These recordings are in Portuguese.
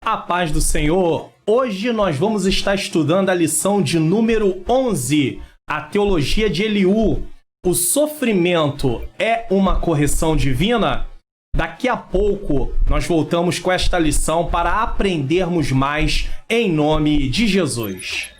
A paz do Senhor! Hoje nós vamos estar estudando a lição de número 11, a teologia de Eliú. O sofrimento é uma correção divina? Daqui a pouco nós voltamos com esta lição para aprendermos mais em nome de Jesus.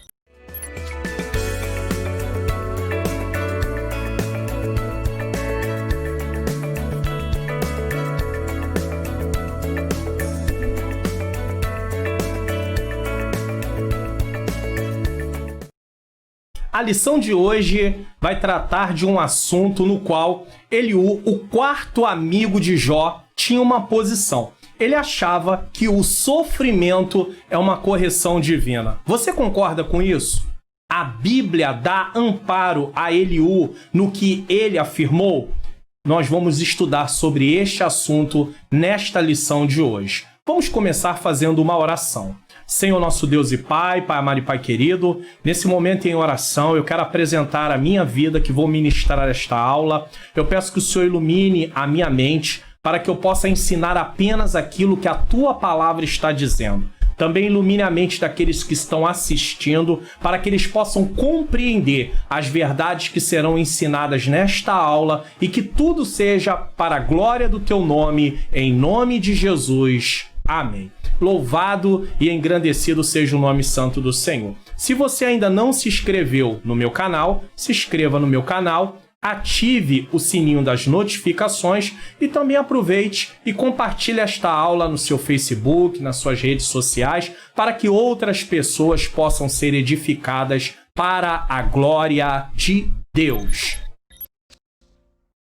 A lição de hoje vai tratar de um assunto no qual Eliú, o quarto amigo de Jó, tinha uma posição. Ele achava que o sofrimento é uma correção divina. Você concorda com isso? A Bíblia dá amparo a Eliú no que ele afirmou? Nós vamos estudar sobre este assunto nesta lição de hoje. Vamos começar fazendo uma oração. Senhor nosso Deus e Pai, Pai amado e Pai querido, nesse momento em oração eu quero apresentar a minha vida que vou ministrar esta aula. Eu peço que o Senhor ilumine a minha mente para que eu possa ensinar apenas aquilo que a Tua palavra está dizendo. Também ilumine a mente daqueles que estão assistindo para que eles possam compreender as verdades que serão ensinadas nesta aula e que tudo seja para a glória do Teu nome, em nome de Jesus. Amém. Louvado e engrandecido seja o nome santo do Senhor. Se você ainda não se inscreveu no meu canal, se inscreva no meu canal, ative o sininho das notificações e também aproveite e compartilhe esta aula no seu Facebook, nas suas redes sociais, para que outras pessoas possam ser edificadas para a glória de Deus.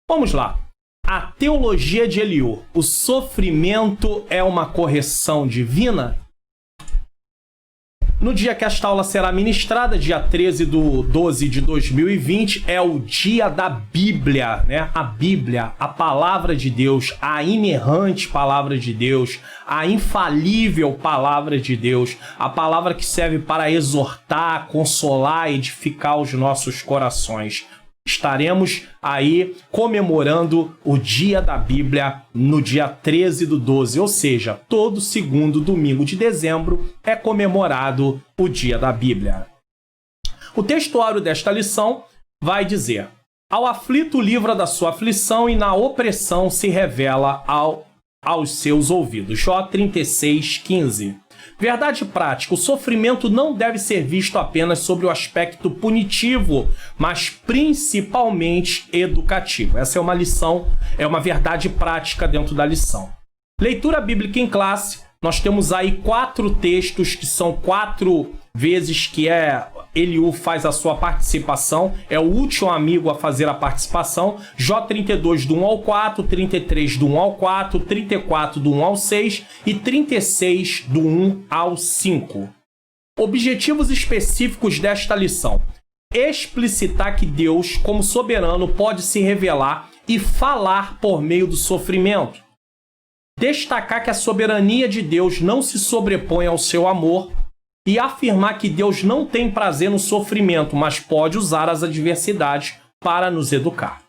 Vamos lá. A teologia de Eliú. O sofrimento é uma correção divina? No dia que esta aula será ministrada, dia 13/12 de 2020, é o dia da Bíblia, né? A Bíblia, a palavra de Deus, a inerrante palavra de Deus, a infalível palavra de Deus, a palavra que serve para exortar, consolar, edificar os nossos corações. Estaremos aí comemorando o dia da Bíblia no dia 13/12, ou seja, todo segundo domingo de dezembro é comemorado o dia da Bíblia. O textuário desta lição vai dizer: ao aflito livra da sua aflição e na opressão se revela aos seus ouvidos. Jó 36:15. Verdade prática, o sofrimento não deve ser visto apenas sobre o aspecto punitivo, mas principalmente educativo. Essa é uma lição, é uma verdade prática dentro da lição. Leitura bíblica em classe, nós temos aí 4 textos que são 4 vezes que Eliú faz a sua participação, é o último amigo a fazer a participação. Jó 32 do 1 ao 4, 33 do 1 ao 4, 34 do 1 ao 6 e 36 do 1 ao 5. Objetivos específicos desta lição: explicitar que Deus, como soberano, pode se revelar e falar por meio do sofrimento. Destacar que a soberania de Deus não se sobrepõe ao seu amor e afirmar que Deus não tem prazer no sofrimento, mas pode usar as adversidades para nos educar.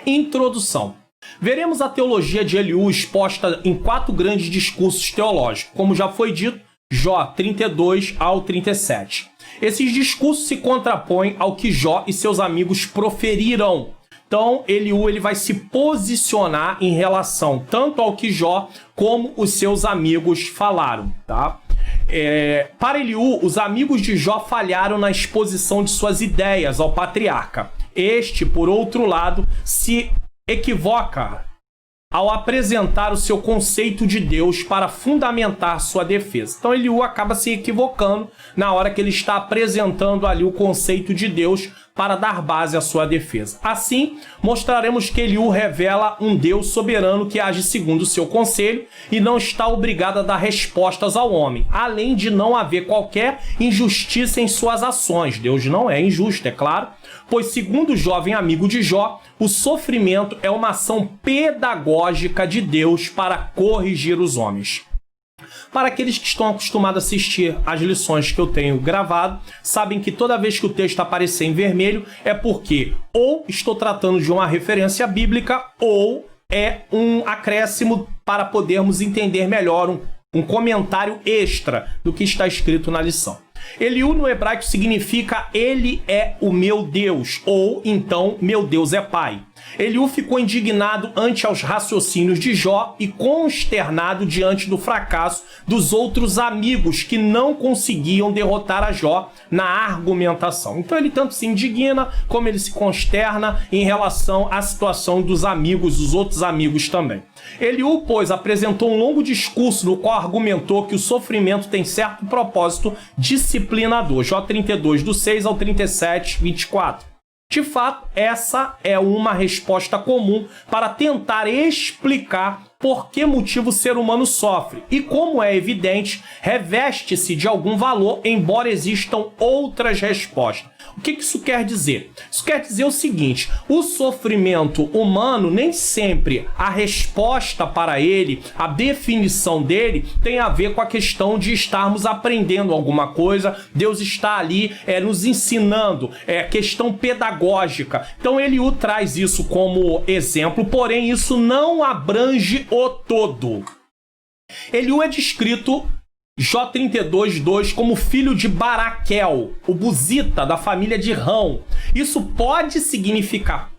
Introdução. Veremos a teologia de Eliú exposta em 4 grandes discursos teológicos, como já foi dito, Jó 32 ao 37. Esses discursos se contrapõem ao que Jó e seus amigos proferiram. Então, Eliú vai se posicionar em relação tanto ao que Jó como os seus amigos falaram, tá? Para Eliú, os amigos de Jó falharam na exposição de suas ideias ao patriarca. Este, por outro lado, se equivoca ao apresentar o seu conceito de Deus para fundamentar sua defesa. Então, Eliú acaba se equivocando na hora que ele está apresentando ali o conceito de Deus para dar base à sua defesa. Assim, mostraremos que Eliú revela um Deus soberano que age segundo o seu conselho e não está obrigado a dar respostas ao homem, além de não haver qualquer injustiça em suas ações. Deus não é injusto, é claro, pois, segundo o jovem amigo de Jó, o sofrimento é uma ação pedagógica de Deus para corrigir os homens. Para aqueles que estão acostumados a assistir às lições que eu tenho gravado, sabem que toda vez que o texto aparecer em vermelho é porque ou estou tratando de uma referência bíblica ou é um acréscimo para podermos entender melhor um comentário extra do que está escrito na lição. Eliú no hebraico significa ele é o meu Deus, ou então meu Deus é pai. Eliú ficou indignado ante aos raciocínios de Jó e consternado diante do fracasso dos outros amigos que não conseguiam derrotar a Jó na argumentação. Então ele tanto se indigna como ele se consterna em relação à situação dos amigos, dos outros amigos também. Eliú, pois, apresentou um longo discurso no qual argumentou que o sofrimento tem certo propósito disciplinador. Jó 32, do 6 ao 37, 24. De fato, essa é uma resposta comum para tentar explicar por que motivo o ser humano sofre e, como é evidente, reveste-se de algum valor, embora existam outras respostas. O que isso quer dizer? Isso quer dizer o seguinte: o sofrimento humano, nem sempre a resposta para ele, a definição dele, tem a ver com a questão de estarmos aprendendo alguma coisa. Deus está ali nos ensinando, questão pedagógica. Então Eliú traz isso como exemplo, porém isso não abrange o todo. Eliú é descrito, Jó 32, 2, como filho de Baraquel, o buzita da família de Rão. Isso pode significar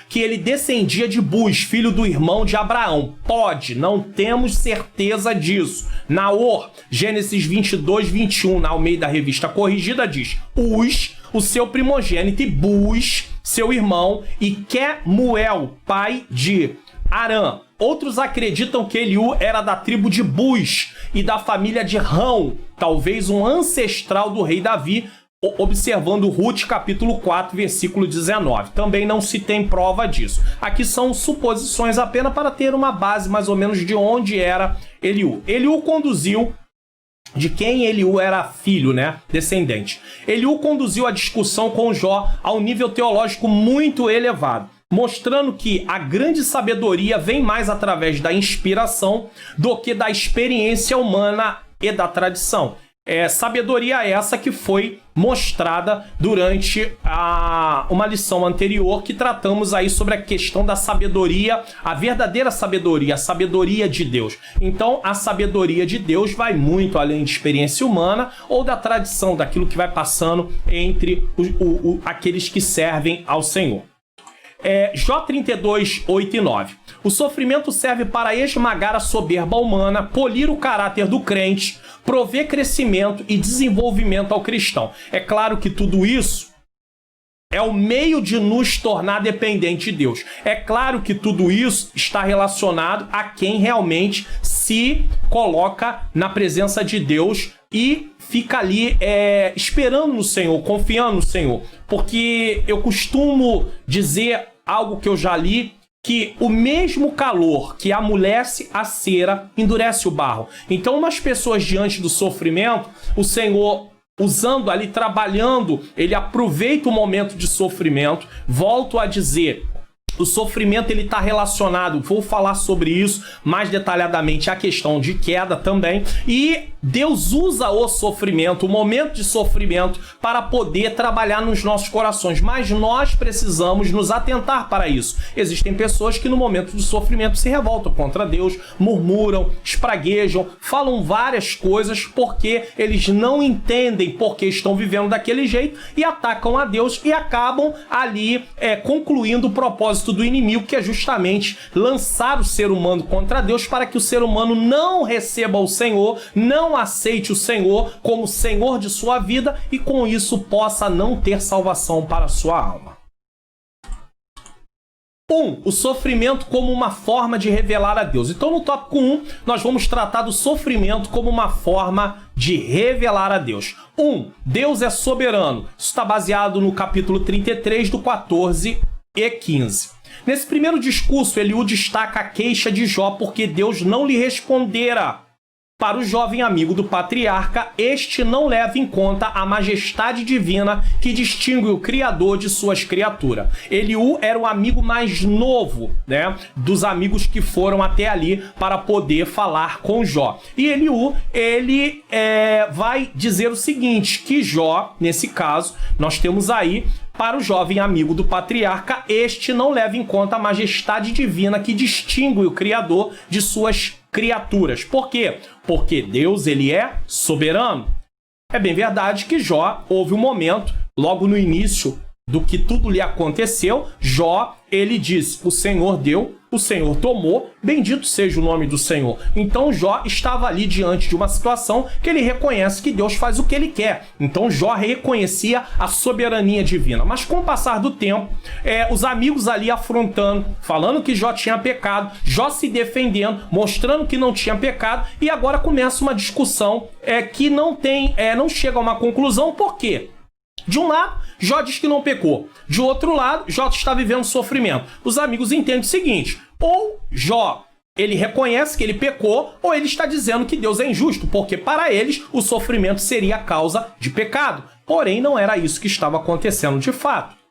que ele descendia de Buz, filho do irmão de Abraão. Pode, não temos certeza disso. Naor, Gênesis 22, 21, na Almeida Revista Corrigida, diz: Uz, o seu primogênito, e Buz, seu irmão, e Quemuel, pai de Arã. Outros acreditam que Eliú era da tribo de Buz e da família de Rão, talvez um ancestral do rei Davi, observando Ruth capítulo 4, versículo 19. Também não se tem prova disso. Aqui são suposições apenas para ter uma base mais ou menos de onde era Eliú. Eliú conduziu, de quem Eliú era filho, descendente. Eliú conduziu a discussão com Jó a um nível teológico muito elevado, mostrando que a grande sabedoria vem mais através da inspiração do que da experiência humana e da tradição. Sabedoria essa que foi mostrada durante uma lição anterior, que tratamos aí sobre a questão da sabedoria, a verdadeira sabedoria, a sabedoria de Deus. Então, a sabedoria de Deus vai muito além de experiência humana ou da tradição, daquilo que vai passando entre aqueles que servem ao Senhor. Jó 32, 8 e 9. O sofrimento serve para esmagar a soberba humana, polir o caráter do crente, prover crescimento e desenvolvimento ao cristão. É claro que tudo isso é o meio de nos tornar dependente de Deus. É claro que tudo isso está relacionado a quem realmente se coloca na presença de Deus e fica ali esperando no Senhor, confiando no Senhor. Porque eu costumo dizer algo que eu já li, que o mesmo calor que amolece a cera endurece o barro. Então, umas pessoas diante do sofrimento, o Senhor, usando ali, trabalhando, ele aproveita o momento de sofrimento. Volto a dizer, o sofrimento ele está relacionado, vou falar sobre isso mais detalhadamente, a questão de queda também, e Deus usa o sofrimento, o momento de sofrimento, para poder trabalhar nos nossos corações, mas nós precisamos nos atentar para isso. Existem pessoas que no momento do sofrimento se revoltam contra Deus, murmuram, espraguejam, falam várias coisas porque eles não entendem porque estão vivendo daquele jeito e atacam a Deus e acabam ali concluindo o propósito do inimigo, que é justamente lançar o ser humano contra Deus para que o ser humano não receba o Senhor, não aceite o Senhor como Senhor de sua vida e com isso possa não ter salvação para a sua alma. O sofrimento como uma forma de revelar a Deus. Então, no tópico 1, nós vamos tratar do sofrimento como uma forma de revelar a Deus. Deus é soberano. Isso está baseado no capítulo 33, do 14 e 15. Nesse primeiro discurso, Eliú destaca a queixa de Jó porque Deus não lhe respondera. Para o jovem amigo do patriarca, este não leva em conta a majestade divina que distingue o Criador de suas criaturas. Eliú era o amigo mais novo, dos amigos que foram até ali para poder falar com Jó. E Eliú, ele vai dizer o seguinte, que Jó, nesse caso, nós temos aí, para o jovem amigo do patriarca, este não leva em conta a majestade divina que distingue o Criador de suas criaturas. Por quê? Porque Deus, ele é soberano. É bem verdade que Jó, houve um momento, logo no início do que tudo lhe aconteceu, Jó, ele disse, o Senhor deu, o Senhor tomou, bendito seja o nome do Senhor. Então Jó estava ali diante de uma situação que ele reconhece que Deus faz o que ele quer. Então Jó reconhecia a soberania divina. Mas com o passar do tempo, os amigos ali afrontando, falando que Jó tinha pecado, Jó se defendendo, mostrando que não tinha pecado, e agora começa uma discussão que não chega a uma conclusão. Por quê? De um lado, Jó diz que não pecou. De outro lado, Jó está vivendo sofrimento. Os amigos entendem o seguinte: ou Jó, ele reconhece que ele pecou, ou ele está dizendo que Deus é injusto, porque para eles o sofrimento seria a causa de pecado. Porém, não era isso que estava acontecendo de fato.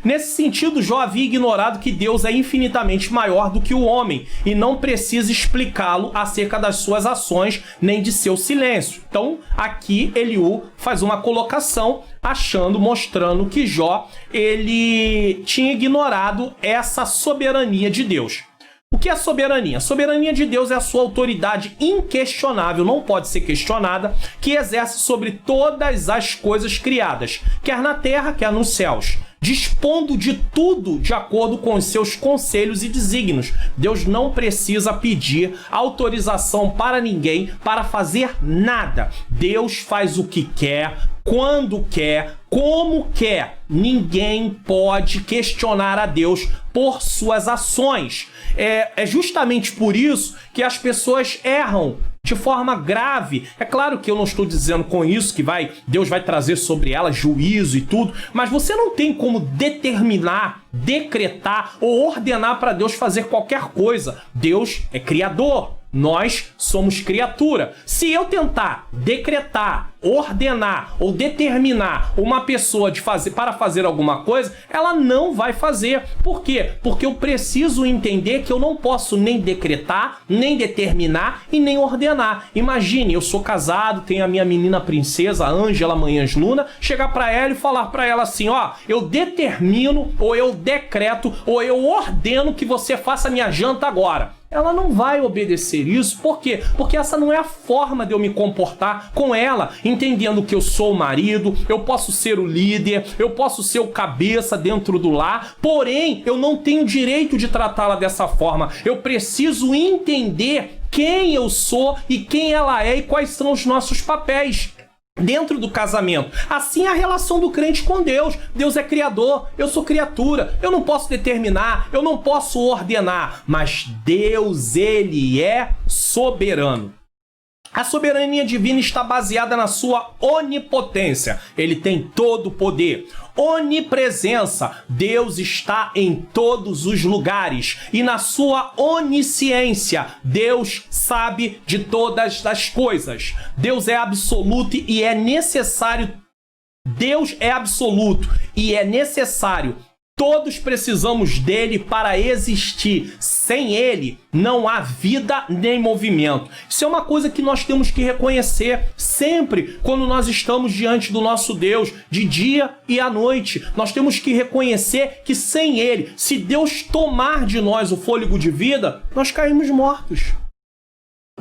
Nesse sentido, Jó havia ignorado que Deus é infinitamente maior do que o homem e não precisa explicá-lo acerca das suas ações nem de seu silêncio. Então, aqui Eliú faz uma colocação mostrando que Jó ele tinha ignorado essa soberania de Deus. O que é soberania? A soberania de Deus é a sua autoridade inquestionável, não pode ser questionada, que exerce sobre todas as coisas criadas, quer na terra, quer nos céus, dispondo de tudo de acordo com os seus conselhos e desígnios. Deus não precisa pedir autorização para ninguém para fazer nada. Deus faz o que quer, quando quer, como quer. Ninguém pode questionar a Deus por suas ações. É justamente por isso que as pessoas erram de forma grave. É claro que eu não estou dizendo com isso que Deus vai trazer sobre elas juízo e tudo, mas você não tem como determinar, decretar ou ordenar para Deus fazer qualquer coisa. Deus é criador. Nós somos criatura. Se eu tentar decretar, ordenar ou determinar uma pessoa para fazer alguma coisa, ela não vai fazer. Por quê? Porque eu preciso entender que eu não posso nem decretar, nem determinar e nem ordenar. Imagine, eu sou casado, tenho a minha menina princesa, Ângela Manhãs Luna, chegar para ela e falar para ela assim, eu determino, ou eu decreto, ou eu ordeno que você faça minha janta agora. Ela não vai obedecer isso. Por quê? Porque essa não é a forma de eu me comportar com ela, entendendo que eu sou o marido, eu posso ser o líder, eu posso ser o cabeça dentro do lar, porém, eu não tenho direito de tratá-la dessa forma. Eu preciso entender quem eu sou e quem ela é e quais são os nossos papéis dentro do casamento. Assim é a relação do crente com Deus. Deus é criador, eu sou criatura, eu não posso determinar, eu não posso ordenar, mas Deus, ele é soberano. A soberania divina está baseada na sua onipotência. Ele tem todo o poder. Onipresença. Deus está em todos os lugares. E na sua onisciência, Deus sabe de todas as coisas. Deus é absoluto e é necessário. Deus é absoluto e é necessário. Todos precisamos dele para existir. Sem ele, não há vida nem movimento. Isso é uma coisa que nós temos que reconhecer sempre quando nós estamos diante do nosso Deus, de dia e à noite. Nós temos que reconhecer que sem ele, se Deus tomar de nós o fôlego de vida, nós caímos mortos.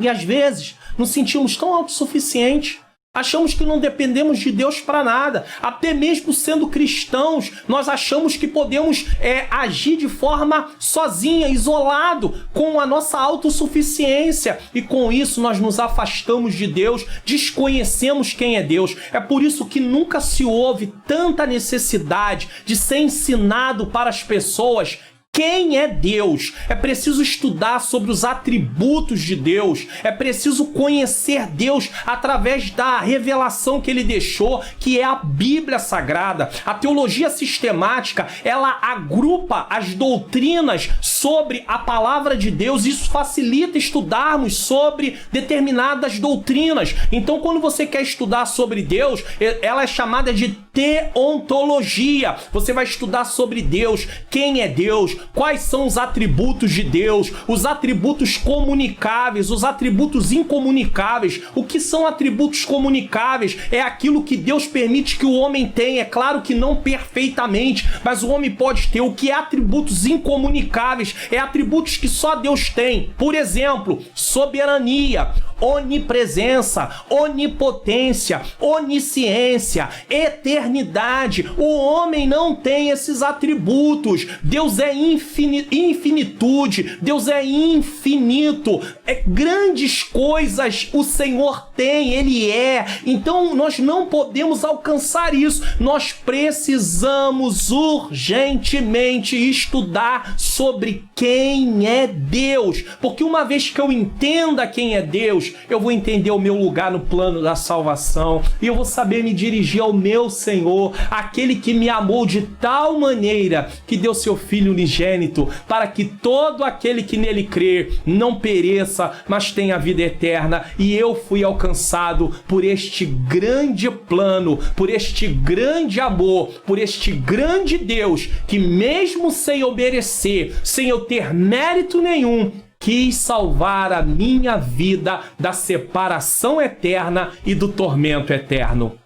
E às vezes, nos sentimos tão autossuficientes. Achamos que não dependemos de Deus para nada. Até mesmo sendo cristãos, nós achamos que podemos agir de forma sozinha, isolado, com a nossa autossuficiência. E com isso nós nos afastamos de Deus, desconhecemos quem é Deus. É por isso que nunca se houve tanta necessidade de ser ensinado para as pessoas quem é Deus. É preciso estudar sobre os atributos de Deus. É preciso conhecer Deus através da revelação que ele deixou, que é a Bíblia Sagrada. A teologia sistemática, ela agrupa as doutrinas sobre a palavra de Deus. Isso facilita estudarmos sobre determinadas doutrinas. Então, quando você quer estudar sobre Deus, ela é chamada de teontologia. Você vai estudar sobre Deus, quem é Deus, quais são os atributos de Deus, os atributos comunicáveis, os atributos incomunicáveis. O que são atributos comunicáveis? É aquilo que Deus permite que o homem tenha, é claro que não perfeitamente, mas o homem pode ter. O que é atributos incomunicáveis? É atributos que só Deus tem. Por exemplo, soberania, onipresença, onipotência, onisciência, eternidade. O homem não tem esses atributos. Deus é infinitude, Deus é infinito. Grandes coisas o Senhor tem, Ele é. Então nós não podemos alcançar isso. Nós precisamos urgentemente estudar sobre quem é Deus, porque uma vez que eu entenda quem é Deus, eu vou entender o meu lugar no plano da salvação e eu vou saber me dirigir ao meu Senhor, aquele que me amou de tal maneira que deu seu Filho unigênito para que todo aquele que nele crer não pereça, mas tenha vida eterna. E eu fui alcançado por este grande plano, por este grande amor, por este grande Deus que, mesmo sem eu merecer, sem eu ter mérito nenhum, quis salvar a minha vida da separação eterna e do tormento eterno.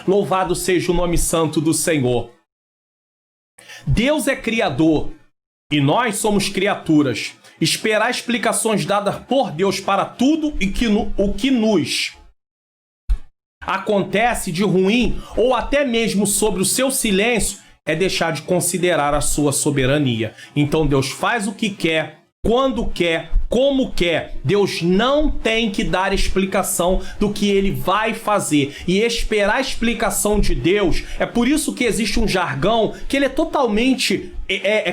Louvado seja o nome santo do Senhor. Deus é criador e nós somos criaturas. Esperar explicações dadas por Deus para tudo o que nos acontece de ruim, ou até mesmo sobre o seu silêncio, é deixar de considerar a sua soberania. Então Deus faz o que quer, quando quer, como quer. Deus não tem que dar explicação do que ele vai fazer. E esperar a explicação de Deus, é por isso que existe um jargão que ele é totalmente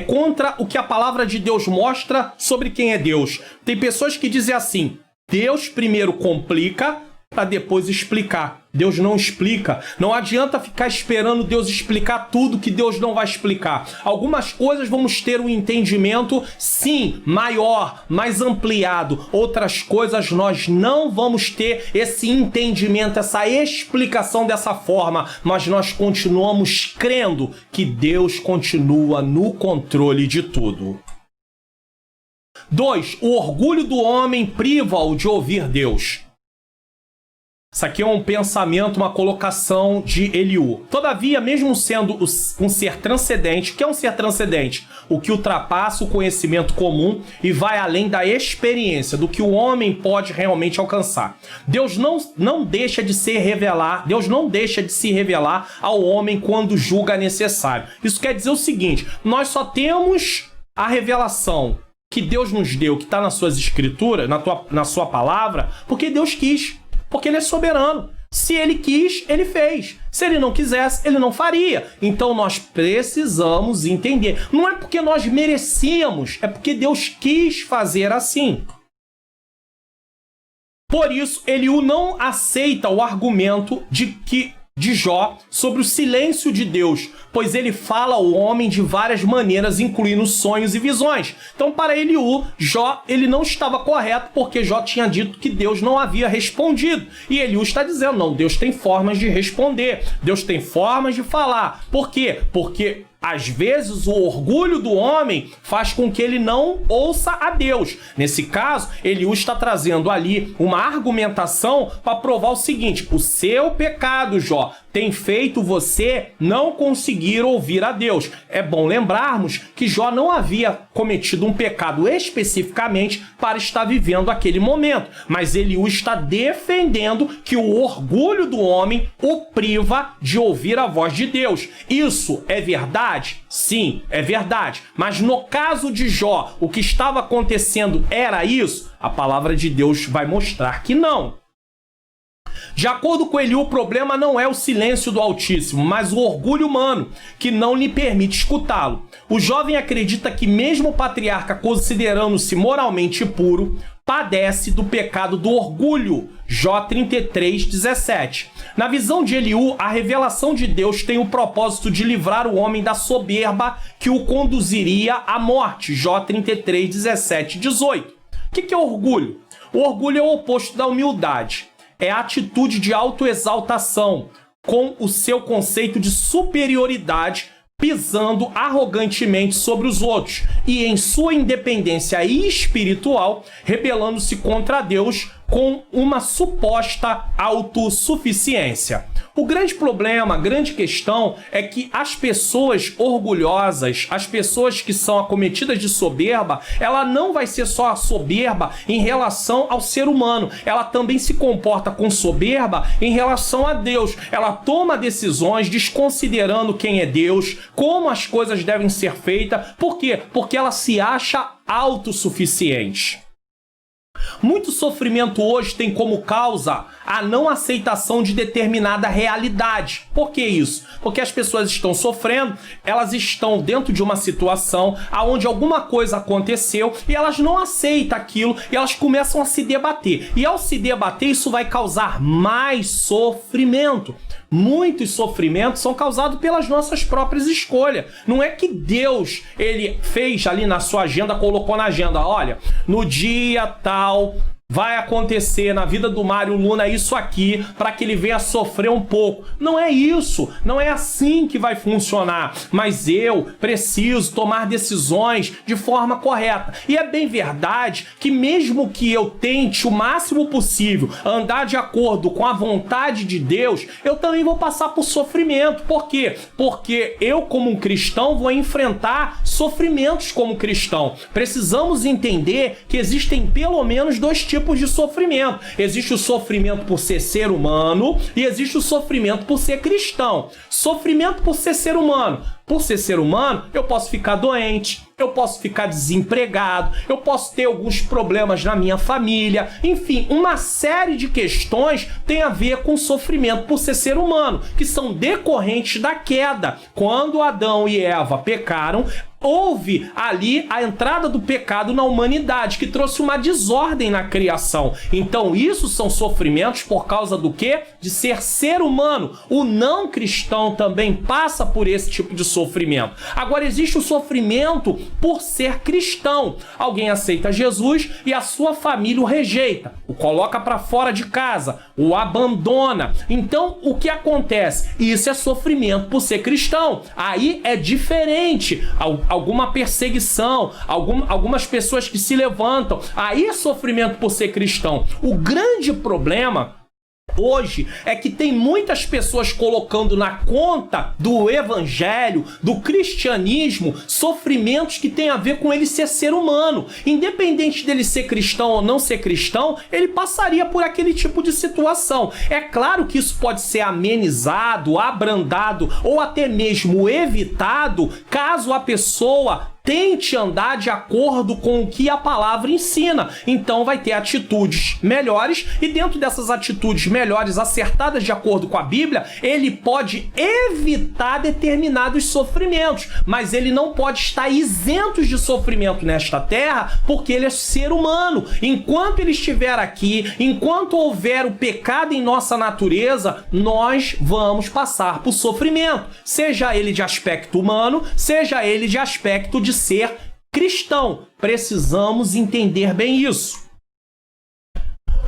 contra o que a palavra de Deus mostra sobre quem é Deus. Tem pessoas que dizem assim: Deus primeiro complica para depois explicar. Deus não explica. Não adianta ficar esperando Deus explicar tudo que Deus não vai explicar. Algumas coisas vamos ter um entendimento, sim, maior, mais ampliado. Outras coisas nós não vamos ter esse entendimento, essa explicação dessa forma. Mas nós continuamos crendo que Deus continua no controle de tudo. 2. O orgulho do homem priva-o de ouvir Deus. Isso aqui é um pensamento, uma colocação de Eliú. Todavia, mesmo sendo um ser transcendente, o que é um ser transcendente? O que ultrapassa o conhecimento comum e vai além da experiência, do que o homem pode realmente alcançar. Deus não deixa de se revelar ao homem quando julga necessário. Isso quer dizer o seguinte: nós só temos a revelação que Deus nos deu, que está nas suas escrituras, na sua palavra, porque Deus quis. Porque ele é soberano. Se ele quis, ele fez. Se ele não quisesse, ele não faria. Então nós precisamos entender. Não é porque nós merecíamos, é porque Deus quis fazer assim. Por isso, Eliú não aceita o argumento de Jó sobre o silêncio de Deus, pois ele fala ao homem de várias maneiras, incluindo sonhos e visões. Então, para Eliú, Jó ele não estava correto, porque Jó tinha dito que Deus não havia respondido. E Eliú está dizendo: não, Deus tem formas de responder, Deus tem formas de falar. Por quê? Porque às vezes o orgulho do homem faz com que ele não ouça a Deus. Nesse caso, Eliú está trazendo ali uma argumentação para provar o seguinte: o seu pecado, Jó, tem feito você não conseguir ouvir a Deus. É bom lembrarmos que Jó não havia cometido um pecado especificamente para estar vivendo aquele momento, mas Eliú está defendendo que o orgulho do homem o priva de ouvir a voz de Deus. Isso é verdade? Sim, é verdade. Mas no caso de Jó, o que estava acontecendo era isso? A palavra de Deus vai mostrar que não. De acordo com Eliú, o problema não é o silêncio do Altíssimo, mas o orgulho humano, que não lhe permite escutá-lo. O jovem acredita que mesmo o patriarca, considerando-se moralmente puro, padece do pecado do orgulho. Jó 33:17. Na visão de Eliú, a revelação de Deus tem o propósito de livrar o homem da soberba que o conduziria à morte. Jó 33:17-18. O que é orgulho? O orgulho é o oposto da humildade. É a atitude de autoexaltação, com o seu conceito de superioridade pisando arrogantemente sobre os outros e em sua independência espiritual, rebelando-se contra Deus com uma suposta autossuficiência. O grande problema, a grande questão é que as pessoas orgulhosas, as pessoas que são acometidas de soberba, ela não vai ser só a soberba em relação ao ser humano, ela também se comporta com soberba em relação a Deus. Ela toma decisões desconsiderando quem é Deus, como as coisas devem ser feitas. Por quê? Porque ela se acha autossuficiente. Muito sofrimento hoje tem como causa a não aceitação de determinada realidade. Por que isso? Porque as pessoas estão sofrendo, elas estão dentro de uma situação onde alguma coisa aconteceu e elas não aceitam aquilo e elas começam a se debater. E ao se debater, isso vai causar mais sofrimento. Muitos sofrimentos são causados pelas nossas próprias escolhas. Não é que Deus, ele fez ali na sua agenda, colocou na agenda, olha, no dia tal vai acontecer na vida do Mário Luna isso aqui, para que ele venha sofrer um pouco. Não é isso, não é assim que vai funcionar, mas eu preciso tomar decisões de forma correta. E é bem verdade que mesmo que eu tente o máximo possível andar de acordo com a vontade de Deus, eu também vou passar por sofrimento. Por quê? Porque eu, como um cristão, vou enfrentar sofrimentos como cristão. Precisamos entender que existem pelo menos dois tipos de sofrimento. Existe o sofrimento por ser humano e existe o sofrimento por ser cristão. Sofrimento por ser humano. Por ser humano, eu posso ficar doente, eu posso ficar desempregado, eu posso ter alguns problemas na minha família, enfim, uma série de questões tem a ver com sofrimento por ser humano, que são decorrentes da queda. Quando Adão e Eva pecaram, houve ali a entrada do pecado na humanidade, que trouxe uma desordem na criação. Então isso são sofrimentos por causa do quê? De ser humano. O não cristão também passa por esse tipo de sofrimento. Agora existe o sofrimento por ser cristão. Alguém aceita Jesus e a sua família o rejeita, o coloca para fora de casa, o abandona. Então o que acontece? Isso é sofrimento por ser cristão. Aí é diferente. Alguma perseguição, algumas pessoas que se levantam, aí é sofrimento por ser cristão. O grande problema hoje é que tem muitas pessoas colocando na conta do evangelho, do cristianismo, sofrimentos que tem a ver com ele ser humano. Independente dele ser cristão ou não ser cristão, ele passaria por aquele tipo de situação. É claro que isso pode ser amenizado, abrandado ou até mesmo evitado caso a pessoa tente andar de acordo com o que a palavra ensina. Então vai ter atitudes melhores e dentro dessas atitudes melhores, acertadas de acordo com a Bíblia, ele pode evitar determinados sofrimentos, mas ele não pode estar isento de sofrimento nesta terra porque ele é ser humano. Enquanto ele estiver aqui, enquanto houver o pecado em nossa natureza, nós vamos passar por sofrimento, seja ele de aspecto humano, seja ele de aspecto de ser cristão. Precisamos entender bem isso.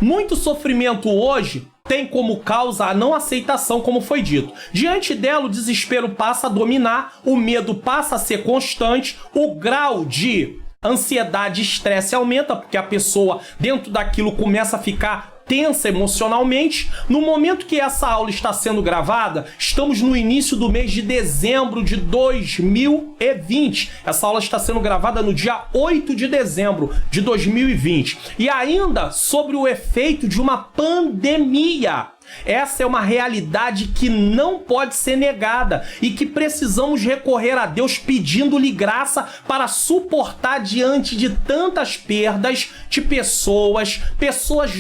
Muito sofrimento hoje tem como causa a não aceitação, como foi dito. Diante dela, o desespero passa a dominar, o medo passa a ser constante, o grau de ansiedade e estresse aumenta, porque a pessoa dentro daquilo começa a ficar tensa emocionalmente. No momento que essa aula está sendo gravada, estamos no início do mês de dezembro de 2020. Essa aula está sendo gravada no dia 8 de dezembro de 2020. E ainda sobre o efeito de uma pandemia. Essa é uma realidade que não pode ser negada e que precisamos recorrer a Deus pedindo-lhe graça para suportar diante de tantas perdas de pessoas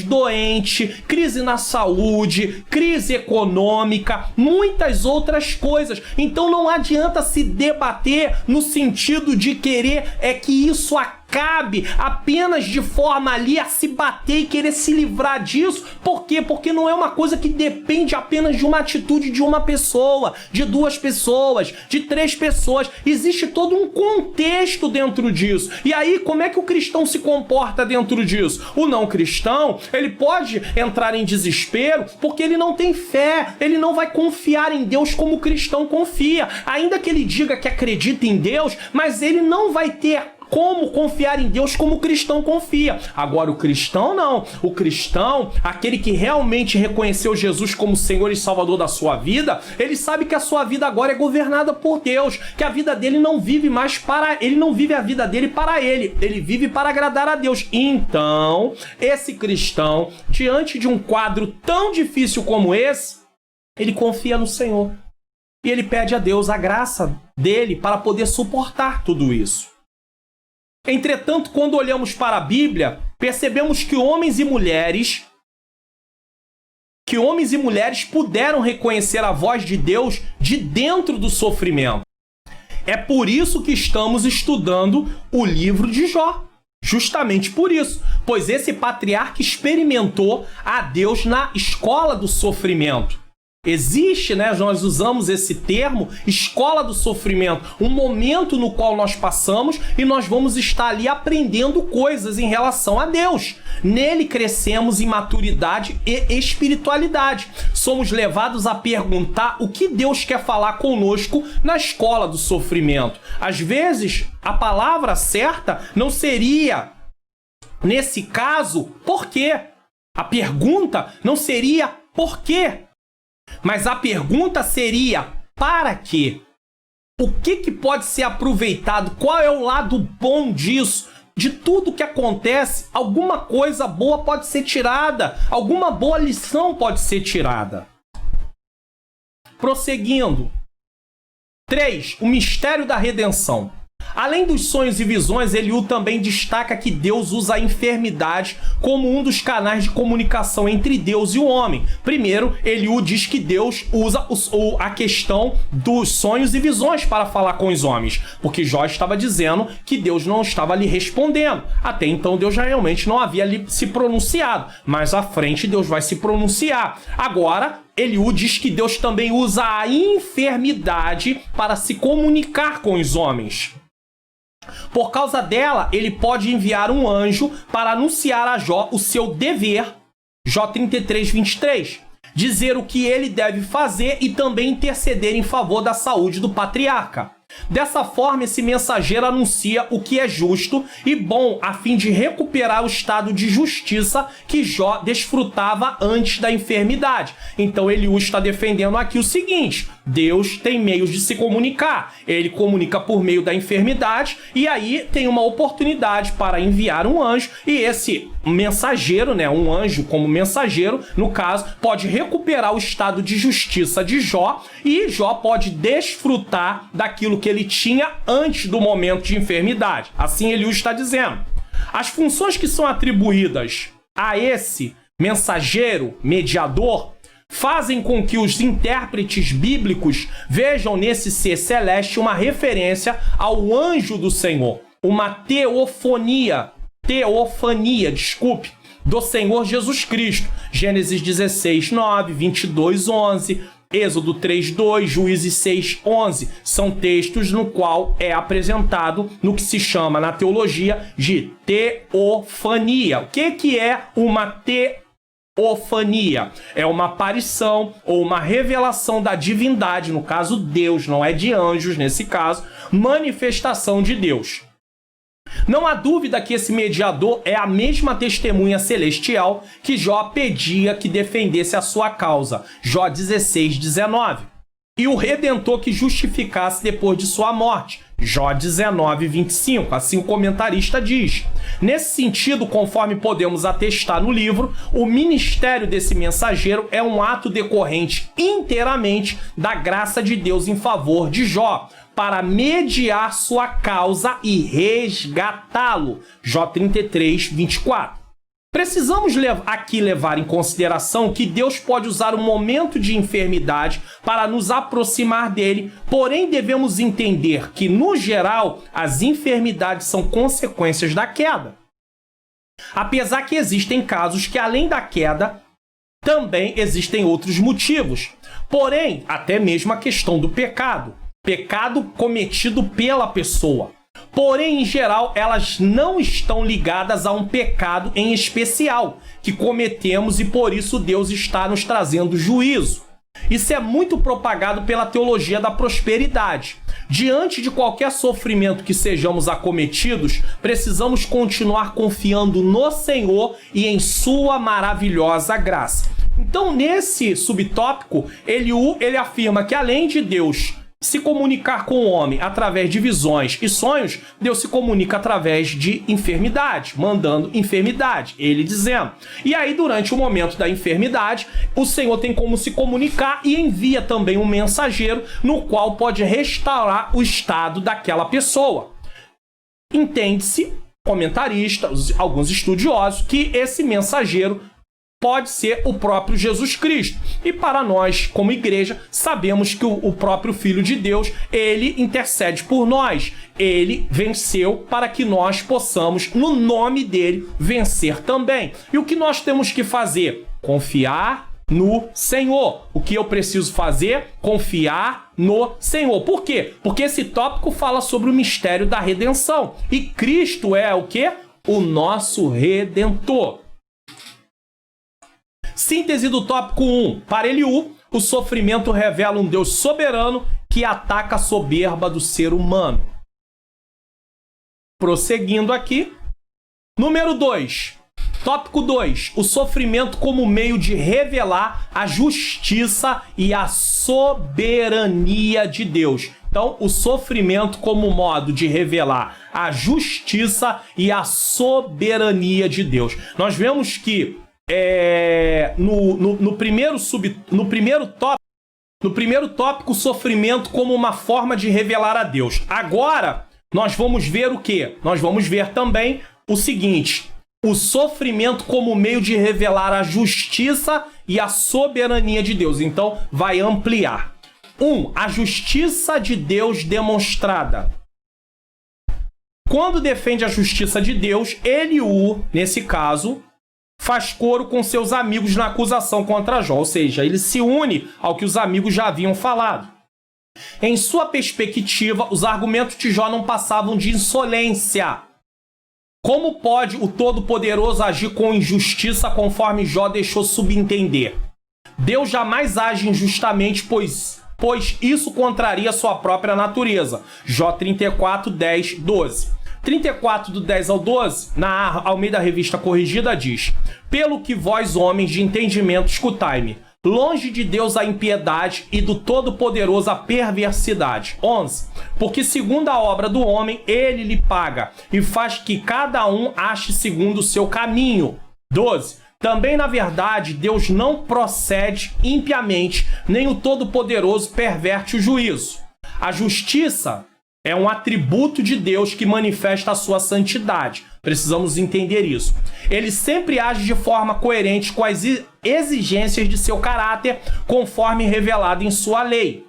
doentes, crise na saúde, crise econômica, muitas outras coisas. Então não adianta se debater no sentido de querer que isso acabe cabe apenas de forma ali a se bater e querer se livrar disso. Por quê? Porque não é uma coisa que depende apenas de uma atitude de uma pessoa, de 2 pessoas, de 3 pessoas. Existe todo um contexto dentro disso. E aí, como é que o cristão se comporta dentro disso? O não cristão, ele pode entrar em desespero porque ele não tem fé, ele não vai confiar em Deus como o cristão confia. Ainda que ele diga que acredita em Deus, mas ele não vai ter como confiar em Deus como o cristão confia. Agora, o cristão não. O cristão, aquele que realmente reconheceu Jesus como Senhor e Salvador da sua vida, ele sabe que a sua vida agora é governada por Deus, que a vida dele não vive mais para... Ele não vive a vida dele para ele vive para agradar a Deus. Então, esse cristão, diante de um quadro tão difícil como esse, ele confia no Senhor. E ele pede a Deus a graça dele para poder suportar tudo isso. Entretanto, quando olhamos para a Bíblia, percebemos que homens e mulheres puderam reconhecer a voz de Deus de dentro do sofrimento. É por isso que estamos estudando o livro de Jó. Justamente por isso, pois esse patriarca experimentou a Deus na escola do sofrimento. Existe, né? Nós usamos esse termo, escola do sofrimento, um momento no qual nós passamos e nós vamos estar ali aprendendo coisas em relação a Deus. Nele crescemos em maturidade e espiritualidade. Somos levados a perguntar o que Deus quer falar conosco na escola do sofrimento. Às vezes, a palavra certa não seria, nesse caso, por quê? A pergunta não seria por quê? Mas a pergunta seria, para quê? O que pode ser aproveitado? Qual é o lado bom disso? De tudo que acontece, alguma coisa boa pode ser tirada. Alguma boa lição pode ser tirada. Prosseguindo. 3. O mistério da redenção. Além dos sonhos e visões, Eliú também destaca que Deus usa a enfermidade como um dos canais de comunicação entre Deus e o homem. Primeiro, Eliú diz que Deus usa a questão dos sonhos e visões para falar com os homens, porque Jó estava dizendo que Deus não estava lhe respondendo. Até então, Deus já realmente não havia lhe se pronunciado, mas à frente Deus vai se pronunciar. Agora, Eliú diz que Deus também usa a enfermidade para se comunicar com os homens. Por causa dela, ele pode enviar um anjo para anunciar a Jó o seu dever, Jó 33, 23, dizer o que ele deve fazer e também interceder em favor da saúde do patriarca. Dessa forma, esse mensageiro anuncia o que é justo e bom a fim de recuperar o estado de justiça que Jó desfrutava antes da enfermidade. Então, Eliú está defendendo aqui o seguinte: Deus tem meios de se comunicar. Ele comunica por meio da enfermidade e aí tem uma oportunidade para enviar um anjo e esse mensageiro, né, um anjo como mensageiro, no caso, pode recuperar o estado de justiça de Jó e Jó pode desfrutar daquilo que ele tinha antes do momento de enfermidade. Assim Eliú está dizendo. As funções que são atribuídas a esse mensageiro, mediador, fazem com que os intérpretes bíblicos vejam nesse ser celeste uma referência ao anjo do Senhor, uma teofania, do Senhor Jesus Cristo. Gênesis 16, 9, 22, 11... Êxodo 3:2, Juízes 6:11, são textos no qual é apresentado no que se chama na teologia de teofania. O que é uma teofania? É uma aparição ou uma revelação da divindade, no caso Deus, não é de anjos nesse caso, manifestação de Deus. Não há dúvida que esse mediador é a mesma testemunha celestial que Jó pedia que defendesse a sua causa, Jó 16, 19. E o Redentor que justificasse depois de sua morte, Jó 19, 25, assim o comentarista diz. Nesse sentido, conforme podemos atestar no livro, o ministério desse mensageiro é um ato decorrente inteiramente da graça de Deus em favor de Jó, para mediar sua causa e resgatá-lo. Jó 33, 24. Precisamos aqui levar em consideração que Deus pode usar um momento de enfermidade para nos aproximar dele, porém devemos entender que, no geral, as enfermidades são consequências da queda. Apesar que existem casos que, além da queda, também existem outros motivos. Porém, até mesmo a questão do pecado. Pecado cometido pela pessoa. Porém, em geral, elas não estão ligadas a um pecado em especial que cometemos e por isso Deus está nos trazendo juízo. Isso é muito propagado pela teologia da prosperidade. Diante de qualquer sofrimento que sejamos acometidos, precisamos continuar confiando no Senhor e em sua maravilhosa graça. Então, nesse subtópico, ele afirma que além de Deus se comunicar com o homem através de visões e sonhos, Deus se comunica através de enfermidade, mandando enfermidade, ele dizendo. E aí, durante o momento da enfermidade, o Senhor tem como se comunicar e envia também um mensageiro no qual pode restaurar o estado daquela pessoa. Entende-se, comentaristas, alguns estudiosos, que esse mensageiro pode ser o próprio Jesus Cristo. E para nós, como igreja, sabemos que o próprio Filho de Deus, ele intercede por nós. Ele venceu para que nós possamos, no nome dele, vencer também. E o que nós temos que fazer? Confiar no Senhor. O que eu preciso fazer? Confiar no Senhor. Por quê? Porque esse tópico fala sobre o mistério da redenção. E Cristo é o quê? O nosso Redentor. Síntese do tópico 1. Para Eliú, o sofrimento revela um Deus soberano que ataca a soberba do ser humano. Prosseguindo aqui. Número 2. Tópico 2. O sofrimento como meio de revelar a justiça e a soberania de Deus. Então, o sofrimento como modo de revelar a justiça e a soberania de Deus. Nós vemos que no primeiro tópico, o sofrimento como uma forma de revelar a Deus. Agora, nós vamos ver o quê? Nós vamos ver também o seguinte: o sofrimento como meio de revelar a justiça e a soberania de Deus. Então, vai ampliar. 1. A justiça de Deus demonstrada. Quando defende a justiça de Deus, Eliú, nesse caso, faz coro com seus amigos na acusação contra Jó, ou seja, ele se une ao que os amigos já haviam falado. Em sua perspectiva, os argumentos de Jó não passavam de insolência. Como pode o Todo-Poderoso agir com injustiça conforme Jó deixou subentender? Deus jamais age injustamente, pois isso contraria sua própria natureza. Jó 34, 10, 12. 34, do 10 ao 12, na Almeida Revista Corrigida, diz: pelo que vós, homens de entendimento, escutai-me. Longe de Deus a impiedade e do Todo-Poderoso a perversidade. 11. Porque segundo a obra do homem, ele lhe paga e faz que cada um ache segundo o seu caminho. 12. Também, na verdade, Deus não procede impiamente, nem o Todo-Poderoso perverte o juízo. A justiça é um atributo de Deus que manifesta a sua santidade. Precisamos entender isso. Ele sempre age de forma coerente com as exigências de seu caráter, conforme revelado em sua lei.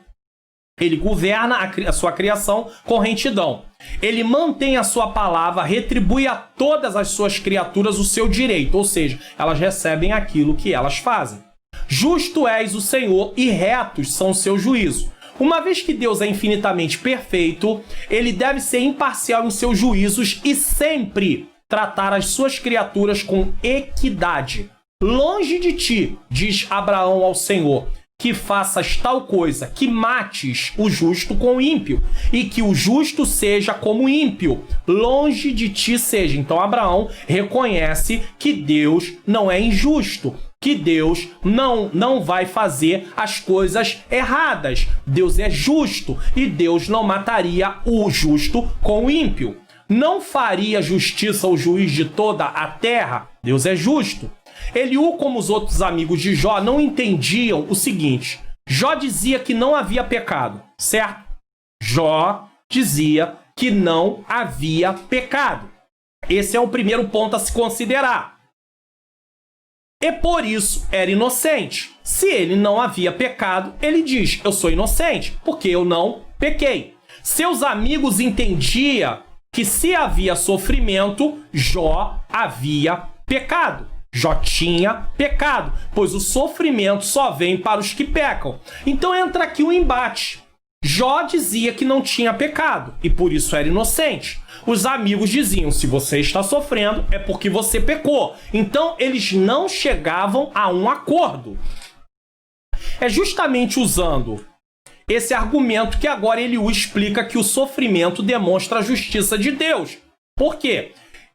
Ele governa a sua criação com retidão. Ele mantém a sua palavra, retribui a todas as suas criaturas o seu direito, ou seja, elas recebem aquilo que elas fazem. Justo és o Senhor e retos são os seus juízos. Uma vez que Deus é infinitamente perfeito, ele deve ser imparcial em seus juízos e sempre tratar as suas criaturas com equidade. Longe de ti, diz Abraão ao Senhor, que faças tal coisa, que mates o justo com o ímpio, e que o justo seja como o ímpio. Longe de ti seja. Então Abraão reconhece que Deus não é injusto, que Deus não vai fazer as coisas erradas. Deus é justo e Deus não mataria o justo com o ímpio. Não faria justiça ao juiz de toda a terra. Deus é justo. Eliú, como os outros amigos de Jó, não entendiam o seguinte: Jó dizia que não havia pecado, certo? Jó dizia que não havia pecado. Esse é o primeiro ponto a se considerar. e por isso era inocente. Se ele não havia pecado, ele diz: eu sou inocente, porque eu não pequei. Seus amigos entendiam que se havia sofrimento, Jó havia pecado. Jó tinha pecado, pois o sofrimento só vem para os que pecam. Então entra aqui um embate. Jó dizia que não tinha pecado e por isso era inocente. Os amigos diziam: se você está sofrendo é porque você pecou. Então eles não chegavam a um acordo. É justamente usando esse argumento que agora Eliú explica que o sofrimento demonstra a justiça de Deus. Por quê?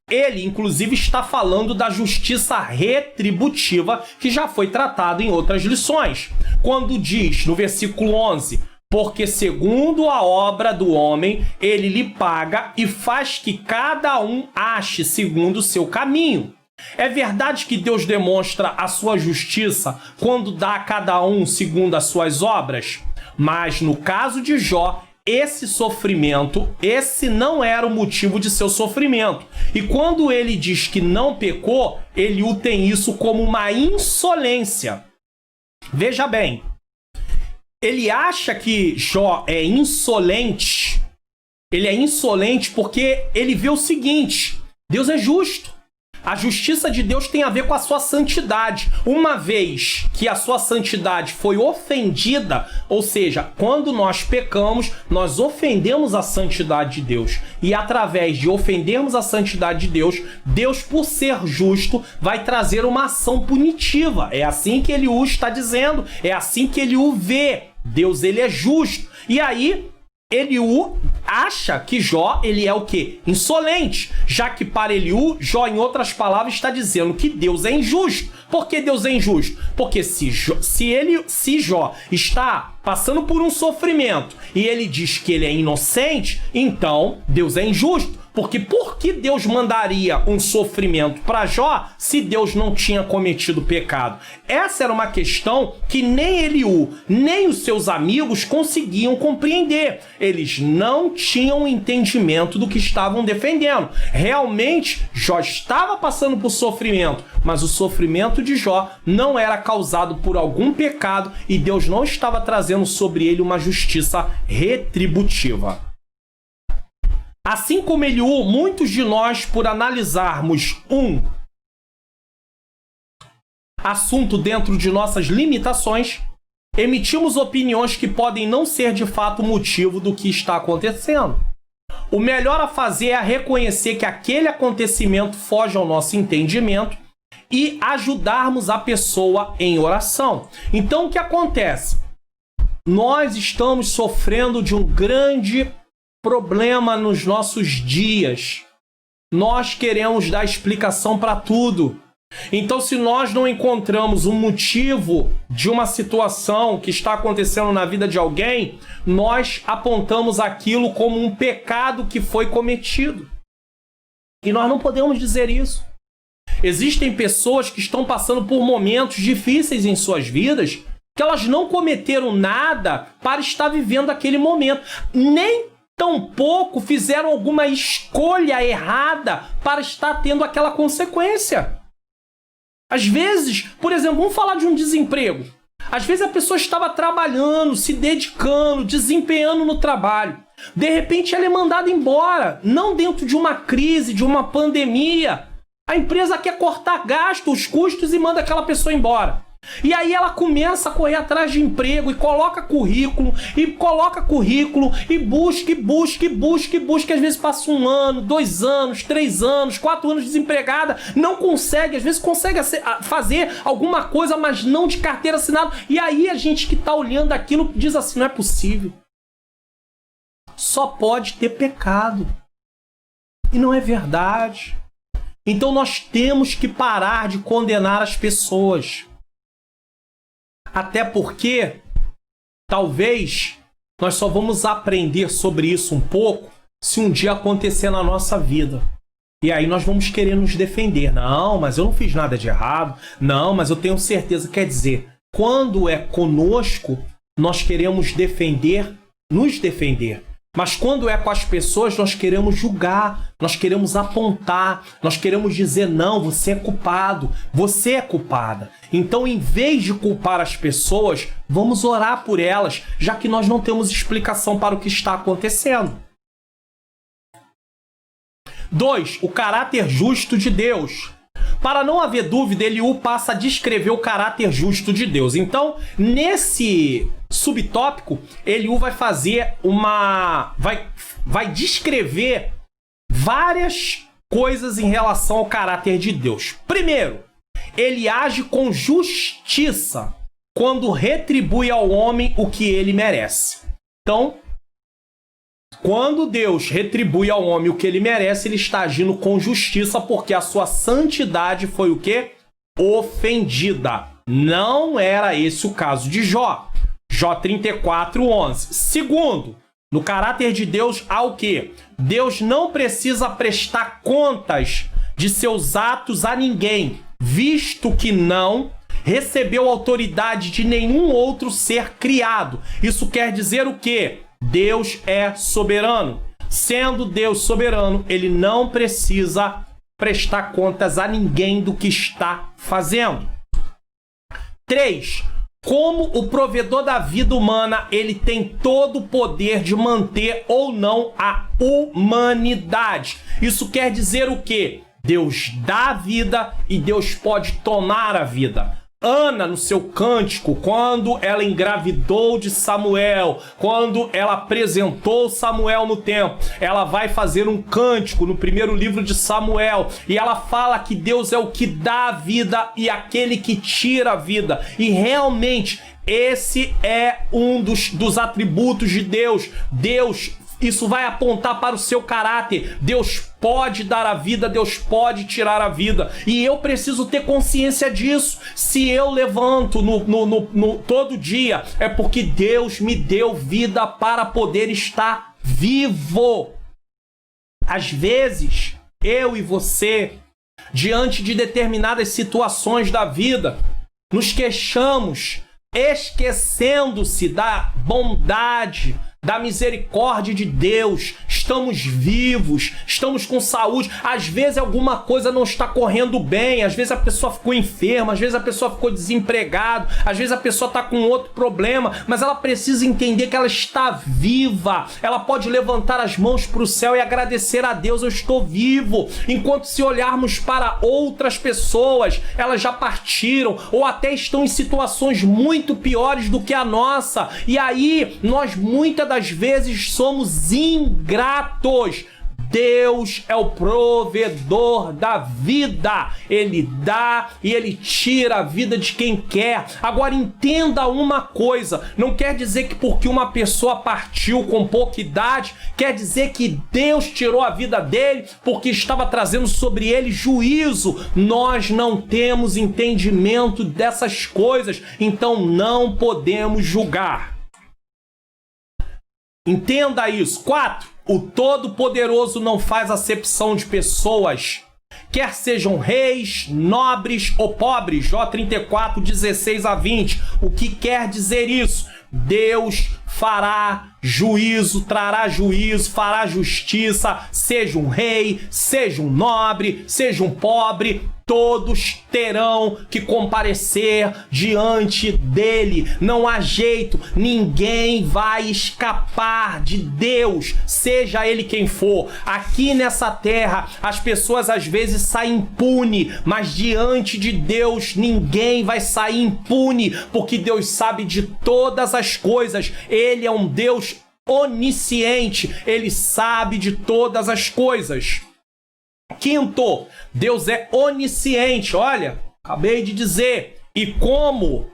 Ele, inclusive, está falando da justiça retributiva que já foi tratado em outras lições. Quando diz, no versículo 11, porque segundo a obra do homem, ele lhe paga e faz que cada um ache segundo o seu caminho. É verdade que Deus demonstra a sua justiça quando dá a cada um segundo as suas obras? Mas no caso de Jó, esse sofrimento, esse não era o motivo de seu sofrimento. E quando ele diz que não pecou, Eliú tem isso como uma insolência. Veja bem, ele acha que Jó é insolente. Ele é insolente porque ele vê o seguinte: Deus é justo. A justiça de Deus tem a ver com a sua santidade. Uma vez que a sua santidade foi ofendida, ou seja, quando nós pecamos, nós ofendemos a santidade de Deus. E através de ofendermos a santidade de Deus, Deus, por ser justo, vai trazer uma ação punitiva. É assim que Eliú está dizendo, é assim que Eliú vê. Deus, ele é justo. E aí, Eliú acha que Jó, ele é o quê? Insolente. Já que para Eliú, Jó, em outras palavras, está dizendo que Deus é injusto. Por que Deus é injusto? Porque se Jó está passando por um sofrimento e ele diz que ele é inocente, então Deus é injusto. Porque por que Deus mandaria um sofrimento para Jó se Deus não tinha cometido pecado? Essa era uma questão que nem Eliú, nem os seus amigos conseguiam compreender. Eles não tinham entendimento do que estavam defendendo. Realmente, Jó estava passando por sofrimento, mas o sofrimento de Jó não era causado por algum pecado e Deus não estava trazendo sobre ele uma justiça retributiva. Assim como Eliú, muitos de nós, por analisarmos um assunto dentro de nossas limitações, emitimos opiniões que podem não ser de fato o motivo do que está acontecendo. O melhor a fazer é reconhecer que aquele acontecimento foge ao nosso entendimento e ajudarmos a pessoa em oração. Então, o que acontece? Nós estamos sofrendo de um grande problema nos nossos dias. Nós queremos dar explicação para tudo. Então, se nós não encontramos um motivo de uma situação que está acontecendo na vida de alguém, nós apontamos aquilo como um pecado que foi cometido. E nós não podemos dizer isso. Existem pessoas que estão passando por momentos difíceis em suas vidas, que elas não cometeram nada para estar vivendo aquele momento. Nem tampouco fizeram alguma escolha errada para estar tendo aquela consequência. Às vezes, por exemplo, vamos falar de um desemprego. Às vezes a pessoa estava trabalhando, se dedicando, desempenhando no trabalho. De repente ela é mandada embora, não dentro de uma crise, de uma pandemia. A empresa quer cortar gastos, custos e manda aquela pessoa embora. E aí ela começa a correr atrás de emprego e coloca currículo, e busca, às vezes passa 1 ano, 2 anos, 3 anos, 4 anos desempregada, não consegue, às vezes consegue fazer alguma coisa, mas não de carteira assinada. E aí a gente que está olhando aquilo diz assim: não é possível. Só pode ter pecado. E não é verdade. Então nós temos que parar de condenar as pessoas. Até porque, talvez, nós só vamos aprender sobre isso um pouco se um dia acontecer na nossa vida. E aí nós vamos querer nos defender. Não, mas eu não fiz nada de errado. Não, mas eu tenho certeza. Quer dizer, quando é conosco, nós queremos defender, nos defender. Mas quando é com as pessoas, nós queremos julgar, nós queremos apontar, nós queremos dizer, não, você é culpado, você é culpada. Então, em vez de culpar as pessoas, vamos orar por elas, já que nós não temos explicação para o que está acontecendo. 2. O caráter justo de Deus. Para não haver dúvida, Eliú passa a descrever o caráter justo de Deus. Então, nesse subtópico, Eliú vai fazer vai descrever várias coisas em relação ao caráter de Deus. Primeiro, ele age com justiça quando retribui ao homem o que ele merece. Então, quando Deus retribui ao homem o que ele merece, ele está agindo com justiça, porque a sua santidade foi o quê? Ofendida. Não era esse o caso de Jó. Jó 34:11. Segundo, no caráter de Deus há o quê? Deus não precisa prestar contas de seus atos a ninguém, visto que não recebeu autoridade de nenhum outro ser criado. Isso quer dizer o quê? Deus é soberano. Sendo Deus soberano, ele não precisa prestar contas a ninguém do que está fazendo. 3. Como o provedor da vida humana, ele tem todo o poder de manter ou não a humanidade. Isso quer dizer o quê? Deus dá a vida e Deus pode tomar a vida. Ana, no seu cântico, quando ela engravidou de Samuel, quando ela apresentou Samuel no templo, ela vai fazer um cântico no primeiro livro de Samuel, e ela fala que Deus é o que dá a vida e aquele que tira a vida. E realmente, esse é um dos atributos de Deus. Isso vai apontar para o seu caráter. Deus pode dar a vida, Deus pode tirar a vida. E eu preciso ter consciência disso. Se eu levanto todo dia, é porque Deus me deu vida para poder estar vivo. Às vezes, eu e você, diante de determinadas situações da vida, nos queixamos, esquecendo-se da bondade, da misericórdia de Deus. Estamos vivos, estamos com saúde. Às vezes alguma coisa não está correndo bem, às vezes a pessoa ficou enferma, às vezes a pessoa ficou desempregada, às vezes a pessoa está com outro problema, mas ela precisa entender que ela está viva. Ela pode levantar as mãos para o céu e agradecer a Deus: eu estou vivo. Enquanto se olharmos para outras pessoas, elas já partiram ou até estão em situações muito piores do que a nossa. E aí nós muitas das vezes somos ingratos. Deus é o provedor da vida. Ele dá e ele tira a vida de quem quer. Agora entenda uma coisa: não quer dizer que porque uma pessoa partiu com pouca idade, quer dizer que Deus tirou a vida dele porque estava trazendo sobre ele juízo. Nós não temos entendimento dessas coisas, então não podemos julgar. Entenda isso. 4. O Todo-Poderoso não faz acepção de pessoas, quer sejam reis, nobres ou pobres. Jó 34, 16 a 20. O que quer dizer isso? Deus fará juízo, trará juízo, fará justiça, seja um rei, seja um nobre, seja um pobre, todos terão que comparecer diante dele. Não há jeito, ninguém vai escapar de Deus, seja ele quem for. Aqui nessa terra, as pessoas às vezes saem impune, mas diante de Deus ninguém vai sair impune, porque Deus sabe de todas as coisas. Ele é um Deus onisciente, ele sabe de todas as coisas. 5, Deus é onisciente. Olha, acabei de dizer. E como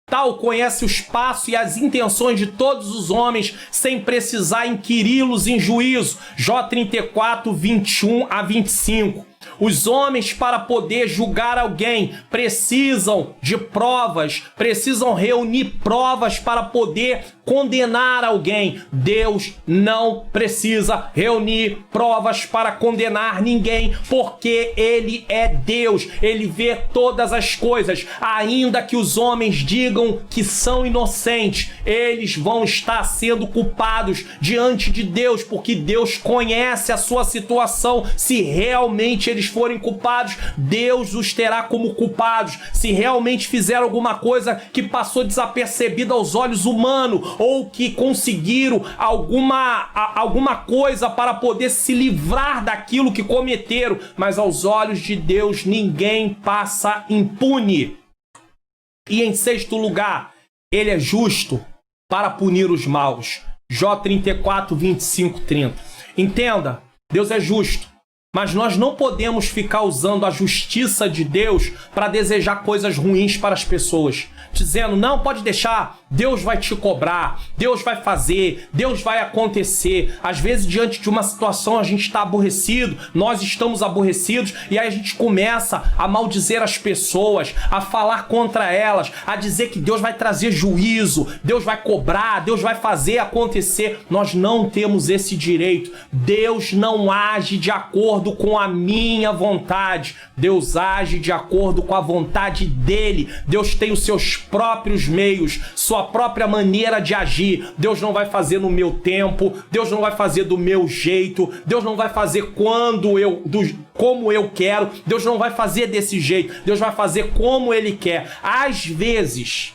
tal, conhece o espaço e as intenções de todos os homens, sem precisar inquiri-los em juízo. Jó 34, 21 a 25. Os homens, para poder julgar alguém, precisam de provas, precisam reunir provas para poder condenar alguém. Deus não precisa reunir provas para condenar ninguém, porque Ele é Deus, Ele vê todas as coisas. Ainda que os homens digam que são inocentes, eles vão estar sendo culpados diante de Deus, porque Deus conhece a sua situação. Se realmente eles forem culpados, Deus os terá como culpados. Se realmente fizeram alguma coisa que passou desapercebida aos olhos humanos, ou que conseguiram alguma coisa para poder se livrar daquilo que cometeram, mas aos olhos de Deus ninguém passa impune. E em sexto lugar, Ele é justo para punir os maus. Jó 34, 25, 30. Entenda, Deus é justo, mas nós não podemos ficar usando a justiça de Deus para desejar coisas ruins para as pessoas, dizendo, não, pode deixar, Deus vai te cobrar, Deus vai fazer, Deus vai acontecer. Às vezes, diante de uma situação, a gente está aborrecido, nós estamos aborrecidos, e aí a gente começa a maldizer as pessoas, a falar contra elas, a dizer que Deus vai trazer juízo, Deus vai cobrar, Deus vai fazer acontecer. Nós não temos esse direito. Deus não age de acordo com a minha vontade, Deus age de acordo com a vontade dele. Deus tem os seus próprios meios, sua própria maneira de agir. Deus não vai fazer no meu tempo, Deus não vai fazer do meu jeito, Deus não vai fazer como eu quero, Deus não vai fazer desse jeito, Deus vai fazer como Ele quer. Às vezes,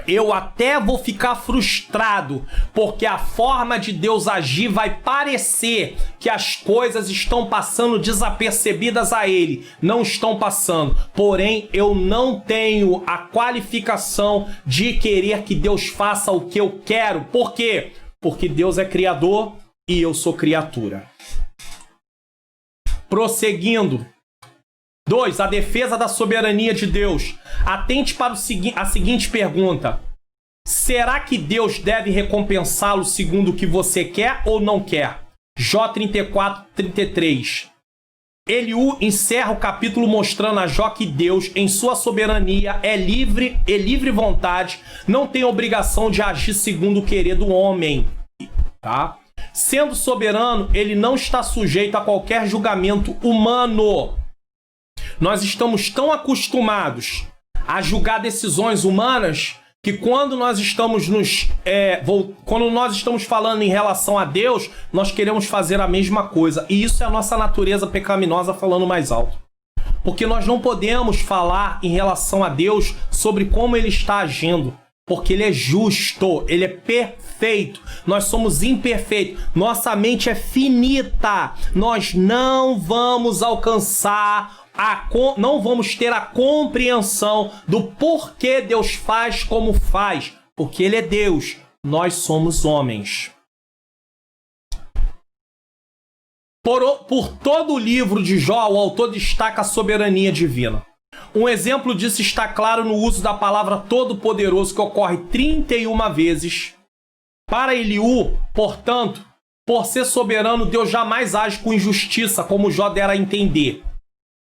eu até vou ficar frustrado, porque a forma de Deus agir vai parecer que as coisas estão passando desapercebidas a Ele. Não estão passando. Porém, eu não tenho a qualificação de querer que Deus faça o que eu quero. Por quê? Porque Deus é criador e eu sou criatura. Prosseguindo. 2. A defesa da soberania de Deus. Atente para a seguinte pergunta. Será que Deus deve recompensá-lo segundo o que você quer ou não quer? Jó 34, 33. Eliú encerra o capítulo mostrando a Jó que Deus, em sua soberania, é livre vontade, não tem obrigação de agir segundo o querer do homem. Tá? Sendo soberano, ele não está sujeito a qualquer julgamento humano. Nós estamos tão acostumados a julgar decisões humanas que quando nós estamos falando em relação a Deus, nós queremos fazer a mesma coisa. E isso é a nossa natureza pecaminosa falando mais alto. Porque nós não podemos falar em relação a Deus sobre como Ele está agindo. Porque Ele é justo, Ele é perfeito. Nós somos imperfeitos. Nossa mente é finita. Nós não vamos alcançar não vamos ter a compreensão do porquê Deus faz como faz, porque Ele é Deus, nós somos homens. Por todo o livro de Jó, o autor destaca a soberania divina. Um exemplo disso está claro no uso da palavra todo-poderoso, que ocorre 31 vezes. Para Eliú, portanto, por ser soberano, Deus jamais age com injustiça, como Jó dera a entender.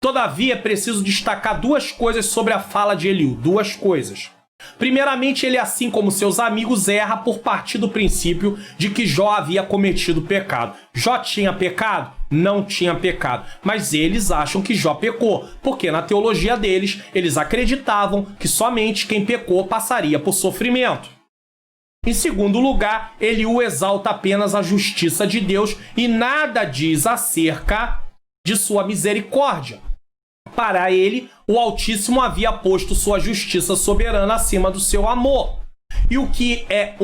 Todavia, é preciso destacar duas coisas sobre a fala de Eliú. Duas coisas. Primeiramente, ele, assim como seus amigos, erra por partir do princípio de que Jó havia cometido pecado. Jó tinha pecado? Não tinha pecado. Mas eles acham que Jó pecou, porque na teologia deles, eles acreditavam que somente quem pecou passaria por sofrimento. Em segundo lugar, Eliú exalta apenas a justiça de Deus e nada diz acerca de sua misericórdia. Para ele, o Altíssimo havia posto sua justiça soberana acima do seu amor. E o que é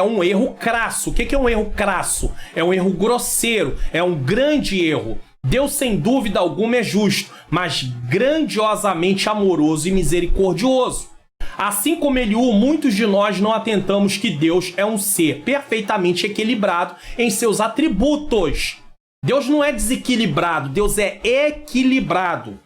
um erro crasso? O que é um erro crasso? É um erro grosseiro, é um grande erro. Deus, sem dúvida alguma, é justo, mas grandiosamente amoroso e misericordioso. Assim como Eliú, muitos de nós não atentamos que Deus é um ser perfeitamente equilibrado em seus atributos. Deus não é desequilibrado, Deus é equilibrado.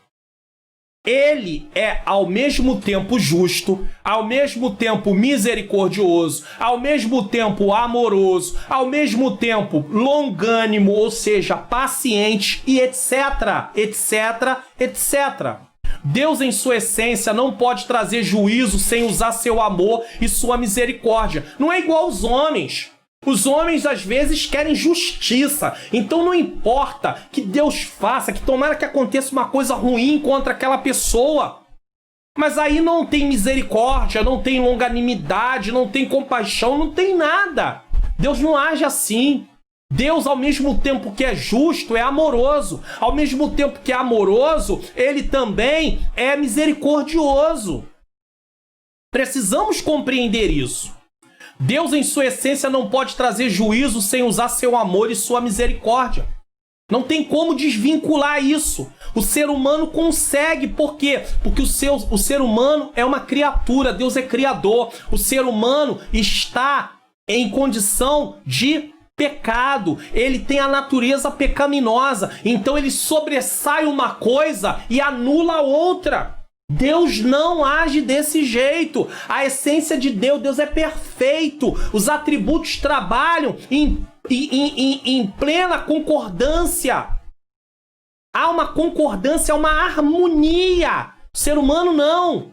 Ele é ao mesmo tempo justo, ao mesmo tempo misericordioso, ao mesmo tempo amoroso, ao mesmo tempo longânimo, ou seja, paciente e etc, etc, etc. Deus, em sua essência, não pode trazer juízo sem usar seu amor e sua misericórdia. Não é igual aos homens. Os homens, às vezes, querem justiça. Então, não importa que Deus faça, que tomara que aconteça uma coisa ruim contra aquela pessoa. Mas aí não tem misericórdia, não tem longanimidade, não tem compaixão, não tem nada. Deus não age assim. Deus, ao mesmo tempo que é justo, é amoroso. Ao mesmo tempo que é amoroso, ele também é misericordioso. Precisamos compreender isso. Deus, em sua essência, não pode trazer juízo sem usar seu amor e sua misericórdia. Não tem como desvincular isso. O ser humano consegue. Por quê? Porque o ser humano é uma criatura. Deus é criador. O ser humano está em condição de pecado. Ele tem a natureza pecaminosa. Então ele sobressai uma coisa e anula a outra. Deus não age desse jeito. A essência de Deus é perfeito. Os atributos trabalham em plena concordância. Há uma concordância, uma harmonia. O ser humano não.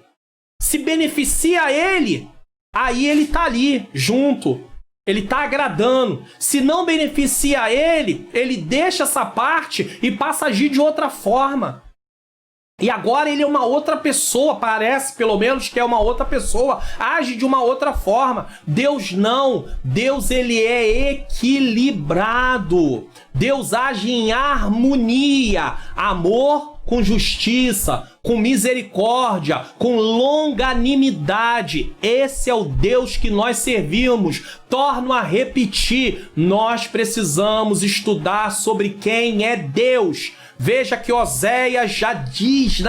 Se beneficia ele, aí ele está ali, junto. Ele está agradando. Se não beneficia ele, ele deixa essa parte e passa a agir de outra forma. E agora ele é uma outra pessoa, parece pelo menos que é uma outra pessoa, age de uma outra forma. Deus não, Deus ele é equilibrado. Deus age em harmonia, amor com justiça, com misericórdia, com longanimidade. Esse é o Deus que nós servimos. Torno a repetir, nós precisamos estudar sobre quem é Deus. Veja que Oséias já diz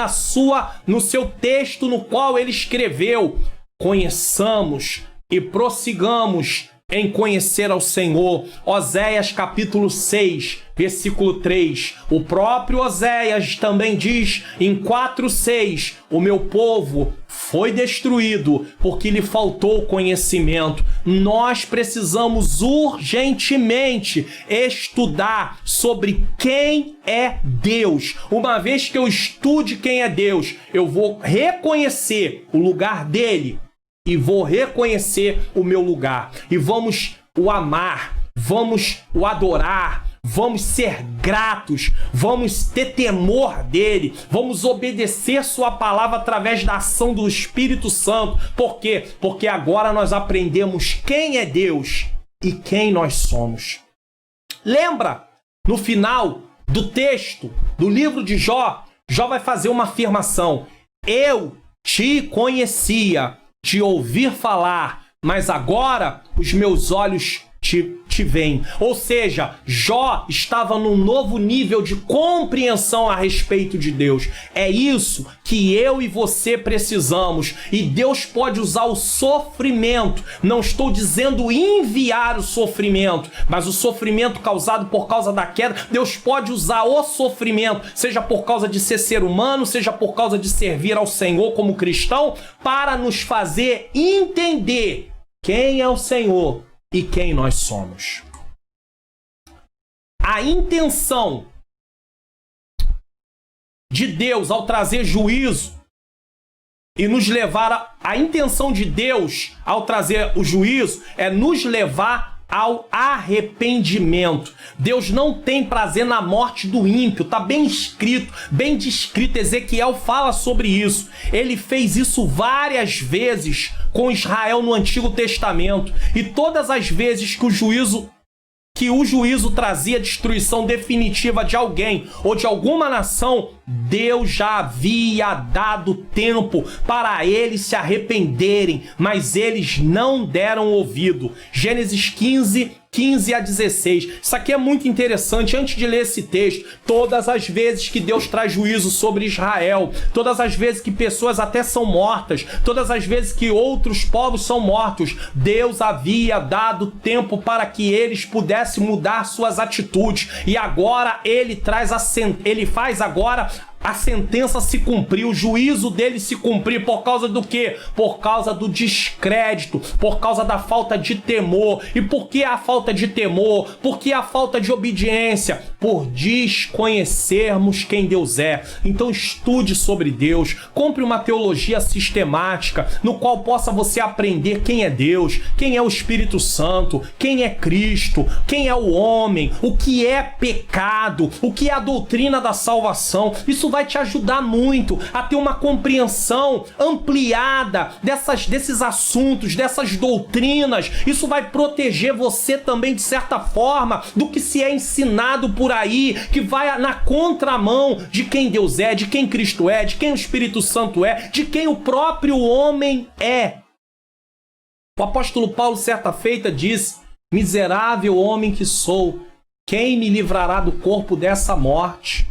no seu texto no qual ele escreveu: conheçamos e prossigamos em conhecer ao Senhor. Oséias capítulo 6, versículo 3. O próprio Oséias também diz em 4:6: o meu povo foi destruído porque lhe faltou conhecimento. Nós precisamos urgentemente estudar sobre quem é Deus. Uma vez que eu estude quem é Deus, eu vou reconhecer o lugar dele e vou reconhecer o meu lugar. E vamos o amar, vamos o adorar, vamos ser gratos, vamos ter temor dele, vamos obedecer sua palavra através da ação do Espírito Santo. Por quê? Porque agora nós aprendemos quem é Deus e quem nós somos. Lembra, no final do texto do livro de Jó, Jó vai fazer uma afirmação: eu te conhecia de ouvir falar, mas agora os meus olhos te veem. Ou seja, Jó estava num novo nível de compreensão a respeito de Deus. É isso que eu e você precisamos. E Deus pode usar o sofrimento. Não estou dizendo enviar o sofrimento, mas o sofrimento causado por causa da queda. Deus pode usar o sofrimento, seja por causa de ser humano, seja por causa de servir ao Senhor como cristão, para nos fazer entender quem é o Senhor e quem nós somos. A intenção de Deus ao trazer juízo e nos levar a intenção de Deus ao trazer o juízo é nos levar ao arrependimento. Deus não tem prazer na morte do ímpio. Está bem escrito, bem descrito. Ezequiel fala sobre isso. Ele fez isso várias vezes com Israel no Antigo Testamento. E todas as vezes que o juízo trazia a destruição definitiva de alguém ou de alguma nação, Deus já havia dado tempo para eles se arrependerem, mas eles não deram ouvido. Gênesis 15 a 16. Isso aqui é muito interessante. Antes de ler esse texto, todas as vezes que Deus traz juízo sobre Israel, todas as vezes que pessoas até são mortas, todas as vezes que outros povos são mortos, Deus havia dado tempo para que eles pudessem mudar suas atitudes. E agora ele faz agora a sentença se cumprir, o juízo dele se cumprir. Por causa do quê? Por causa do descrédito, por causa da falta de temor. E por que a falta de temor? Por que a falta de obediência? Por desconhecermos quem Deus é. Então estude sobre Deus, compre uma teologia sistemática, no qual possa você aprender quem é Deus, quem é o Espírito Santo, quem é Cristo, quem é o homem, o que é pecado, o que é a doutrina da salvação. Isso vai te ajudar muito a ter uma compreensão ampliada desses assuntos, dessas doutrinas. Isso vai proteger você também, de certa forma, do que se é ensinado por aí, que vai na contramão de quem Deus é, de quem Cristo é, de quem o Espírito Santo é, de quem o próprio homem é. O apóstolo Paulo, certa feita, disse: miserável homem que sou, quem me livrará do corpo dessa morte?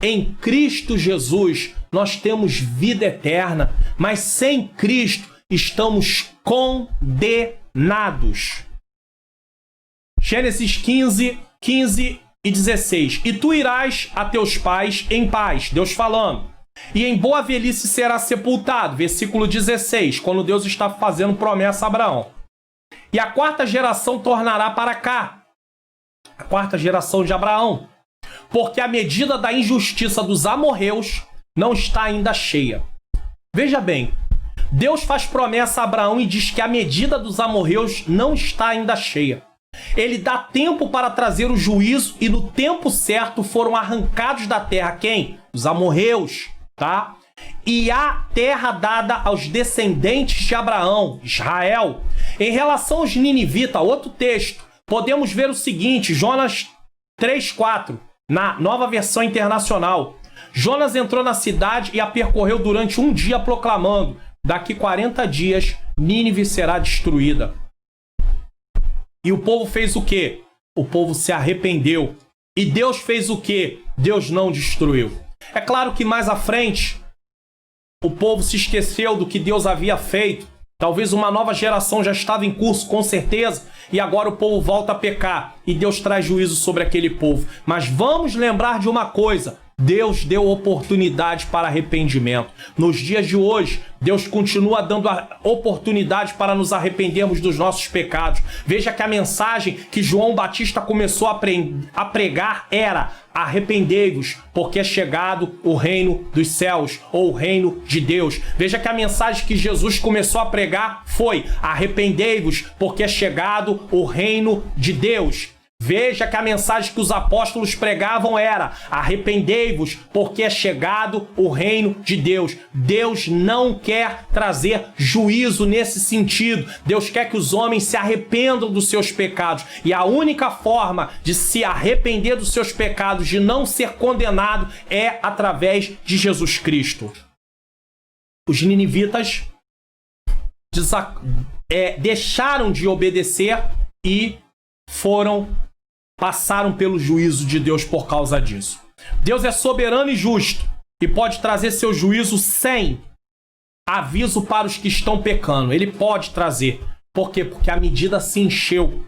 Em Cristo Jesus nós temos vida eterna, mas sem Cristo estamos condenados. Gênesis 15 e 16. E tu irás a teus pais em paz, Deus falando, e em boa velhice será sepultado. Versículo 16, quando Deus está fazendo promessa a Abraão. E a quarta geração tornará para cá, a quarta geração de Abraão, porque a medida da injustiça dos amorreus não está ainda cheia. Veja bem, Deus faz promessa a Abraão e diz que a medida dos amorreus não está ainda cheia. Ele dá tempo para trazer o juízo e no tempo certo foram arrancados da terra quem? Os amorreus, tá? E a terra dada aos descendentes de Abraão, Israel. Em relação aos ninivitas, outro texto, podemos ver o seguinte, Jonas 3:4. Na Nova Versão Internacional, Jonas entrou na cidade e a percorreu durante um dia proclamando: daqui 40 dias Nínive será destruída. E o povo fez o quê? O povo se arrependeu. E Deus fez o quê? Deus não destruiu. É claro que mais à frente o povo se esqueceu do que Deus havia feito. Talvez uma nova geração já estava em curso, com certeza, e agora o povo volta a pecar e Deus traz juízo sobre aquele povo. Mas vamos lembrar de uma coisa: Deus deu oportunidade para arrependimento. Nos dias de hoje, Deus continua dando a oportunidade para nos arrependermos dos nossos pecados. Veja que a mensagem que João Batista começou a pregar era: arrependei-vos, porque é chegado o reino dos céus, ou o reino de Deus. Veja que a mensagem que Jesus começou a pregar foi: arrependei-vos, porque é chegado o reino de Deus. Veja que a mensagem que os apóstolos pregavam era: arrependei-vos, porque é chegado o reino de Deus. Deus não quer trazer juízo nesse sentido. Deus quer que os homens se arrependam dos seus pecados. E a única forma de se arrepender dos seus pecados, de não ser condenado, é através de Jesus Cristo. Os ninivitas deixaram de obedecer e passaram pelo juízo de Deus por causa disso. Deus é soberano e justo e pode trazer seu juízo sem aviso para os que estão pecando. Ele pode trazer. Por quê? Porque a medida se encheu.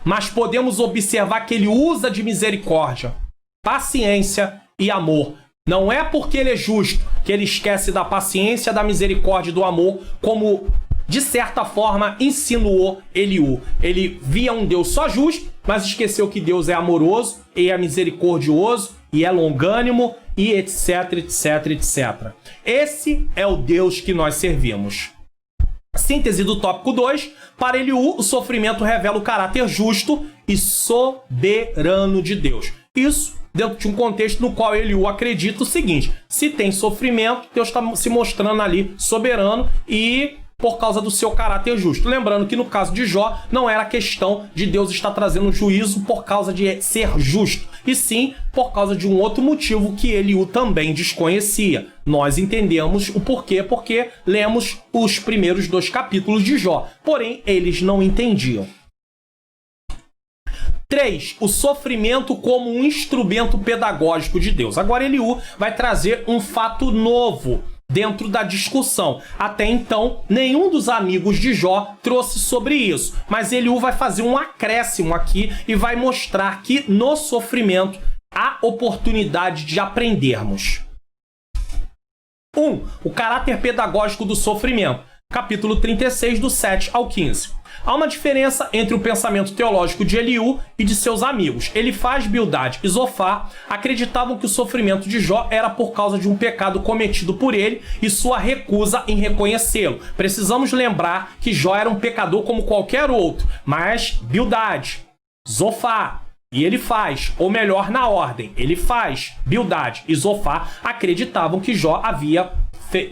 Mas podemos observar que ele usa de misericórdia, paciência e amor. Não é porque ele é justo que ele esquece da paciência, da misericórdia e do amor, como de certa forma insinuou Eliú. Ele via um Deus só justo, mas esqueceu que Deus é amoroso e é misericordioso e é longânimo e etc, etc, etc. Esse é o Deus que nós servimos. Síntese do tópico 2. Para Eliú, o sofrimento revela o caráter justo e soberano de Deus. Isso dentro de um contexto no qual Eliú acredita o seguinte: se tem sofrimento, Deus está se mostrando ali soberano e por causa do seu caráter justo. Lembrando que no caso de Jó, não era questão de Deus estar trazendo juízo por causa de ser justo, e sim por causa de um outro motivo que Eliú também desconhecia. Nós entendemos o porquê, porque lemos os primeiros 2 capítulos de Jó, porém eles não entendiam. 3. O sofrimento como um instrumento pedagógico de Deus. Agora Eliú vai trazer um fato novo dentro da discussão. Até então, nenhum dos amigos de Jó trouxe sobre isso, mas Eliú vai fazer um acréscimo aqui e vai mostrar que no sofrimento há oportunidade de aprendermos. 1. O caráter pedagógico do sofrimento. Capítulo 36, do 7 ao 15. Há uma diferença entre o pensamento teológico de Eliú e de seus amigos. Elifaz, Bildade e Zofar acreditavam que o sofrimento de Jó era por causa de um pecado cometido por ele e sua recusa em reconhecê-lo. Precisamos lembrar que Jó era um pecador como qualquer outro, mas Bildade, Zofar e Elifaz, ou melhor, na ordem, Elifaz, Bildade e Zofar acreditavam que Jó havia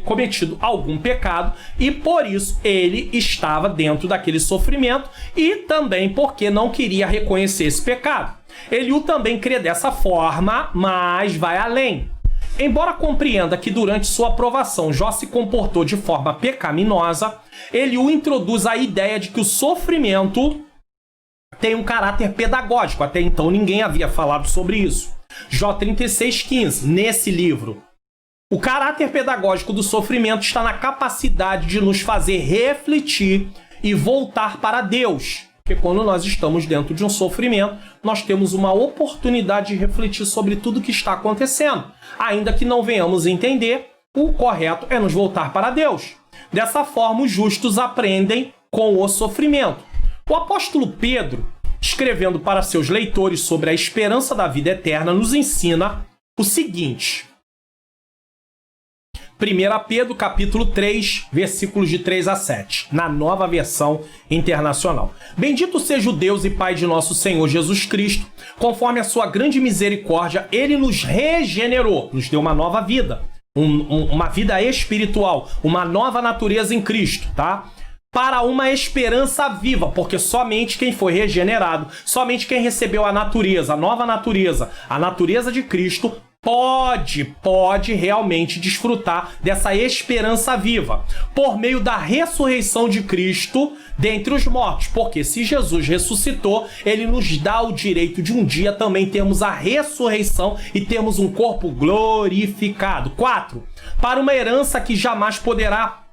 cometido algum pecado e por isso ele estava dentro daquele sofrimento e também porque não queria reconhecer esse pecado. Eliú também crê dessa forma, mas vai além. Embora compreenda que durante sua aprovação Jó se comportou de forma pecaminosa, Eliú introduz a ideia de que o sofrimento tem um caráter pedagógico. Até então ninguém havia falado sobre isso. Jó 36,15, nesse livro. O caráter pedagógico do sofrimento está na capacidade de nos fazer refletir e voltar para Deus. Porque quando nós estamos dentro de um sofrimento, nós temos uma oportunidade de refletir sobre tudo que está acontecendo. Ainda que não venhamos entender, o correto é nos voltar para Deus. Dessa forma, os justos aprendem com o sofrimento. O apóstolo Pedro, escrevendo para seus leitores sobre a esperança da vida eterna, nos ensina o seguinte. 1 Pedro, capítulo 3, versículos de 3 a 7, na Nova Versão Internacional. Bendito seja o Deus e Pai de nosso Senhor Jesus Cristo, conforme a sua grande misericórdia, ele nos regenerou, nos deu uma nova vida, uma vida espiritual, uma nova natureza em Cristo, tá? Para uma esperança viva, porque somente quem foi regenerado, somente quem recebeu a natureza, a nova natureza, a natureza de Cristo, pode realmente desfrutar dessa esperança viva, por meio da ressurreição de Cristo dentre os mortos, porque se Jesus ressuscitou, ele nos dá o direito de um dia também termos a ressurreição e termos um corpo glorificado. 4. Para uma herança que jamais poderá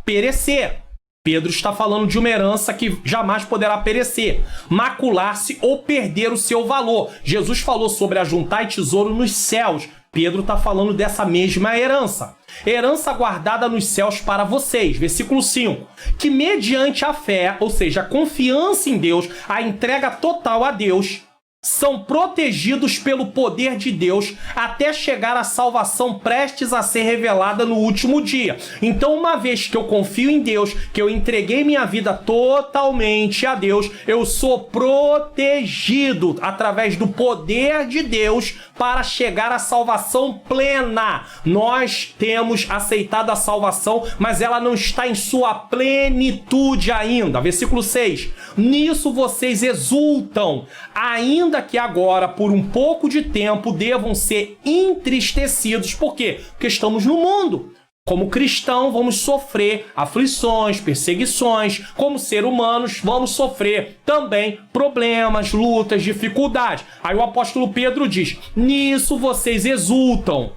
perecer. Pedro está falando de uma herança que jamais poderá perecer, macular-se ou perder o seu valor. Jesus falou sobre ajuntar tesouro nos céus. Pedro está falando dessa mesma herança. Herança guardada nos céus para vocês. Versículo 5. Que mediante a fé, ou seja, a confiança em Deus, a entrega total a Deus, são protegidos pelo poder de Deus até chegar à salvação prestes a ser revelada no último dia. Então, uma vez que eu confio em Deus, que eu entreguei minha vida totalmente a Deus, eu sou protegido através do poder de Deus para chegar à salvação plena. Nós temos aceitado a salvação, mas ela não está em sua plenitude ainda. Versículo 6. Nisso vocês exultam, ainda que agora, por um pouco de tempo, devam ser entristecidos. Por quê? Porque estamos no mundo. Como cristão, vamos sofrer aflições, perseguições. Como ser humanos, vamos sofrer também problemas, lutas, dificuldades. Aí o apóstolo Pedro diz, nisso vocês exultam.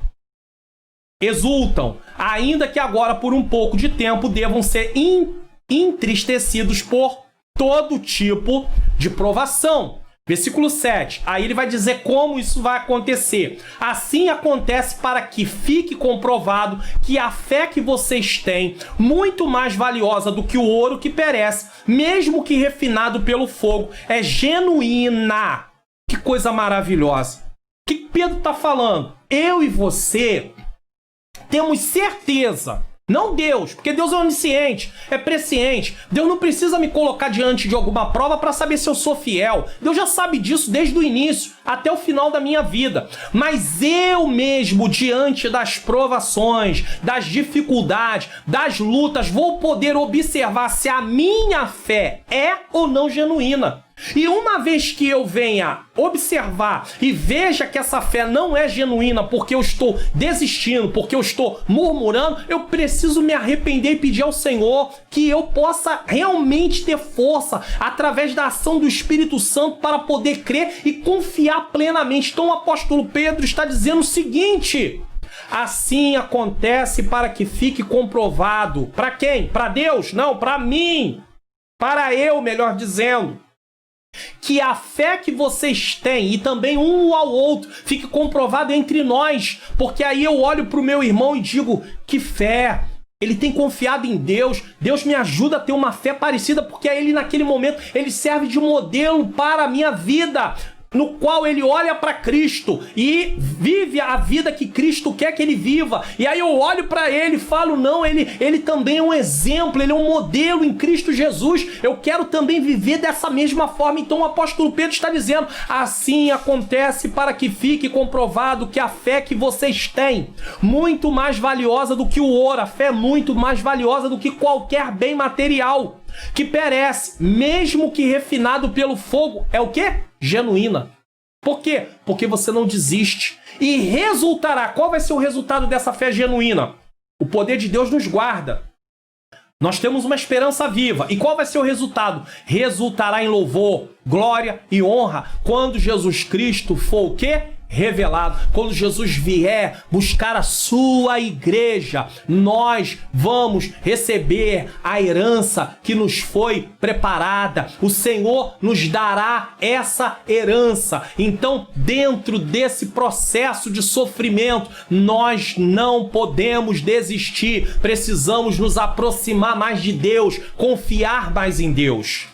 Exultam, ainda que agora, por um pouco de tempo, devam ser entristecidos por todo tipo de provação. Versículo 7, aí ele vai dizer como isso vai acontecer. Assim acontece para que fique comprovado que a fé que vocês têm, muito mais valiosa do que o ouro que perece, mesmo que refinado pelo fogo, é genuína. Que coisa maravilhosa. O que Pedro está falando? Eu e você temos certeza. Não Deus, porque Deus é onisciente, é presciente. Deus não precisa me colocar diante de alguma prova para saber se eu sou fiel. Deus já sabe disso desde o início até o final da minha vida. Mas eu mesmo, diante das provações, das dificuldades, das lutas, vou poder observar se a minha fé é ou não genuína. E uma vez que eu venha observar e veja que essa fé não é genuína porque eu estou desistindo, porque eu estou murmurando, eu preciso me arrepender e pedir ao Senhor que eu possa realmente ter força através da ação do Espírito Santo para poder crer e confiar plenamente. Então o apóstolo Pedro está dizendo o seguinte: assim acontece para que fique comprovado. Para quem? Para Deus? Não, para mim. Para eu, melhor dizendo. Que a fé que vocês têm, e também um ao outro, fique comprovado entre nós, porque aí eu olho para o meu irmão e digo, que fé, ele tem confiado em Deus, Deus me ajuda a ter uma fé parecida, porque aí ele naquele momento, ele serve de modelo para a minha vida, no qual ele olha para Cristo e vive a vida que Cristo quer que ele viva. E aí eu olho para ele e falo, não, ele também é um exemplo, ele é um modelo em Cristo Jesus. Eu quero também viver dessa mesma forma. Então o apóstolo Pedro está dizendo, assim acontece para que fique comprovado que a fé que vocês têm, muito mais valiosa do que o ouro, a fé é muito mais valiosa do que qualquer bem material, que perece, mesmo que refinado pelo fogo, é o quê? Genuína. Por quê? Porque você não desiste. E resultará. Qual vai ser o resultado dessa fé genuína? O poder de Deus nos guarda. Nós temos uma esperança viva. E qual vai ser o resultado? Resultará em louvor, glória e honra quando Jesus Cristo for o quê? Revelado. Quando Jesus vier buscar a sua igreja, nós vamos receber a herança que nos foi preparada. O Senhor nos dará essa herança. Então, dentro desse processo de sofrimento, nós não podemos desistir. Precisamos nos aproximar mais de Deus, confiar mais em Deus.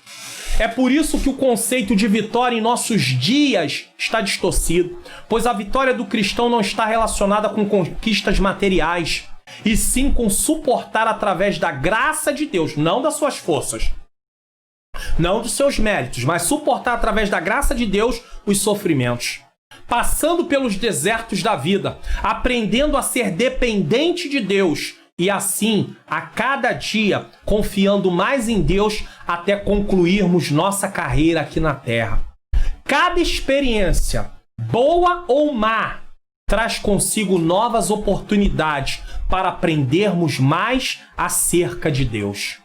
É por isso que o conceito de vitória em nossos dias está distorcido, pois a vitória do cristão não está relacionada com conquistas materiais, e sim com suportar através da graça de Deus, não das suas forças, não dos seus méritos, mas suportar através da graça de Deus os sofrimentos. Passando pelos desertos da vida, aprendendo a ser dependente de Deus, e assim, a cada dia, confiando mais em Deus até concluirmos nossa carreira aqui na Terra. Cada experiência, boa ou má, traz consigo novas oportunidades para aprendermos mais acerca de Deus.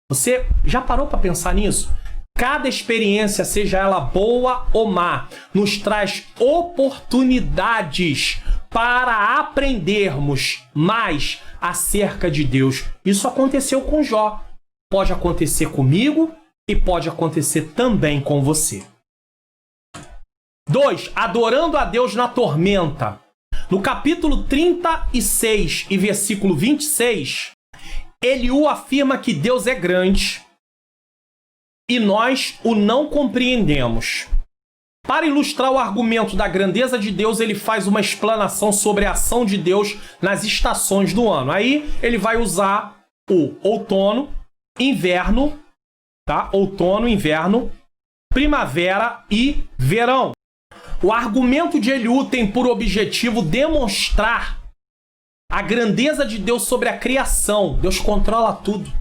Você já parou para pensar nisso? Cada experiência, seja ela boa ou má, nos traz oportunidades para aprendermos mais acerca de Deus. Isso aconteceu com Jó. Pode acontecer comigo e pode acontecer também com você. 2. Adorando a Deus na tormenta. No capítulo 36 e versículo 26, Eliú afirma que Deus é grande e nós o não compreendemos. Para ilustrar o argumento da grandeza de Deus, ele faz uma explanação sobre a ação de Deus nas estações do ano. Aí ele vai usar o outono, inverno, tá? Outono, inverno, primavera e verão. O argumento de Eliú tem por objetivo demonstrar a grandeza de Deus sobre a criação. Deus controla tudo.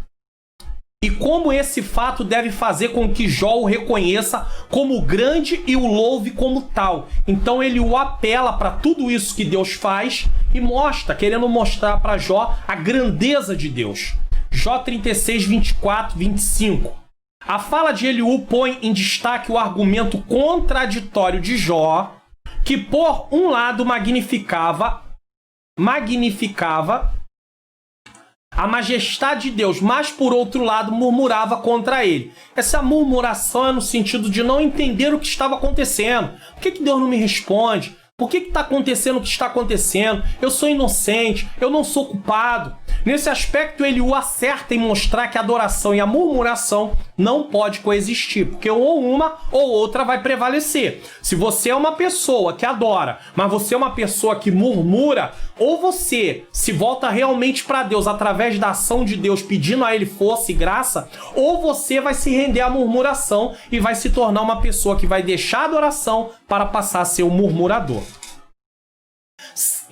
E como esse fato deve fazer com que Jó o reconheça como grande e o louve como tal. Então ele o apela para tudo isso que Deus faz e mostra, querendo mostrar para Jó a grandeza de Deus. Jó 36, 24, 25. A fala de Eliú põe em destaque o argumento contraditório de Jó, que por um lado magnificava a majestade de Deus, mas por outro lado murmurava contra ele. Essa murmuração é no sentido de não entender o que estava acontecendo. Por que Deus não me responde? Por que está acontecendo o que está acontecendo? Eu sou inocente, eu não sou culpado. Nesse aspecto, Eliú acerta em mostrar que a adoração e a murmuração não pode coexistir, porque ou uma ou outra vai prevalecer. Se você é uma pessoa que adora, mas você é uma pessoa que murmura, ou você se volta realmente para Deus através da ação de Deus, pedindo a Ele força e graça, ou você vai se render à murmuração e vai se tornar uma pessoa que vai deixar a adoração para passar a ser um murmurador.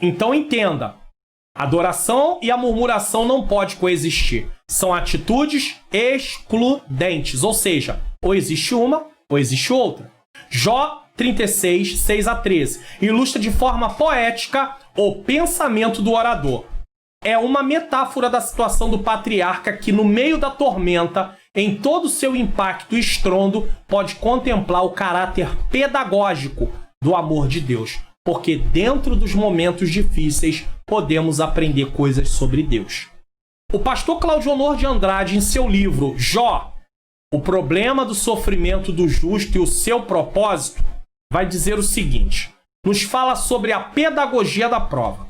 Então entenda, a adoração e a murmuração não podem coexistir. São atitudes excludentes, ou seja, ou existe uma ou existe outra. Jó 36, 6 a 13 ilustra de forma poética o pensamento do orador. É uma metáfora da situação do patriarca que, no meio da tormenta, em todo o seu impacto e estrondo, pode contemplar o caráter pedagógico do amor de Deus. Porque dentro dos momentos difíceis podemos aprender coisas sobre Deus. O pastor Claudio Honor de Andrade, em seu livro Jó, o problema do sofrimento do justo e o seu propósito, vai dizer o seguinte: nos fala sobre a pedagogia da prova.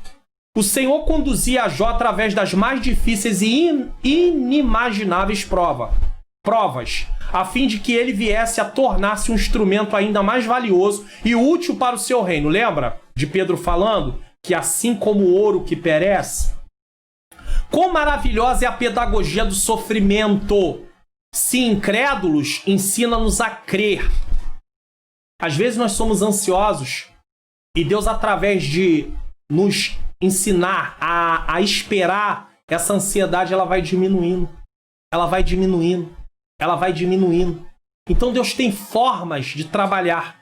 O Senhor conduzia a Jó através das mais difíceis e inimagináveis provas, a fim de que ele viesse a tornar-se um instrumento ainda mais valioso e útil para o seu reino. Lembra de Pedro falando que assim como o ouro que perece? Quão maravilhosa é a pedagogia do sofrimento! Se incrédulos, ensina-nos a crer. Às vezes nós somos ansiosos e Deus, através de nos ensinar a esperar, essa ansiedade ela vai diminuindo. Ela vai diminuindo. Ela vai diminuindo. Então Deus tem formas de trabalhar.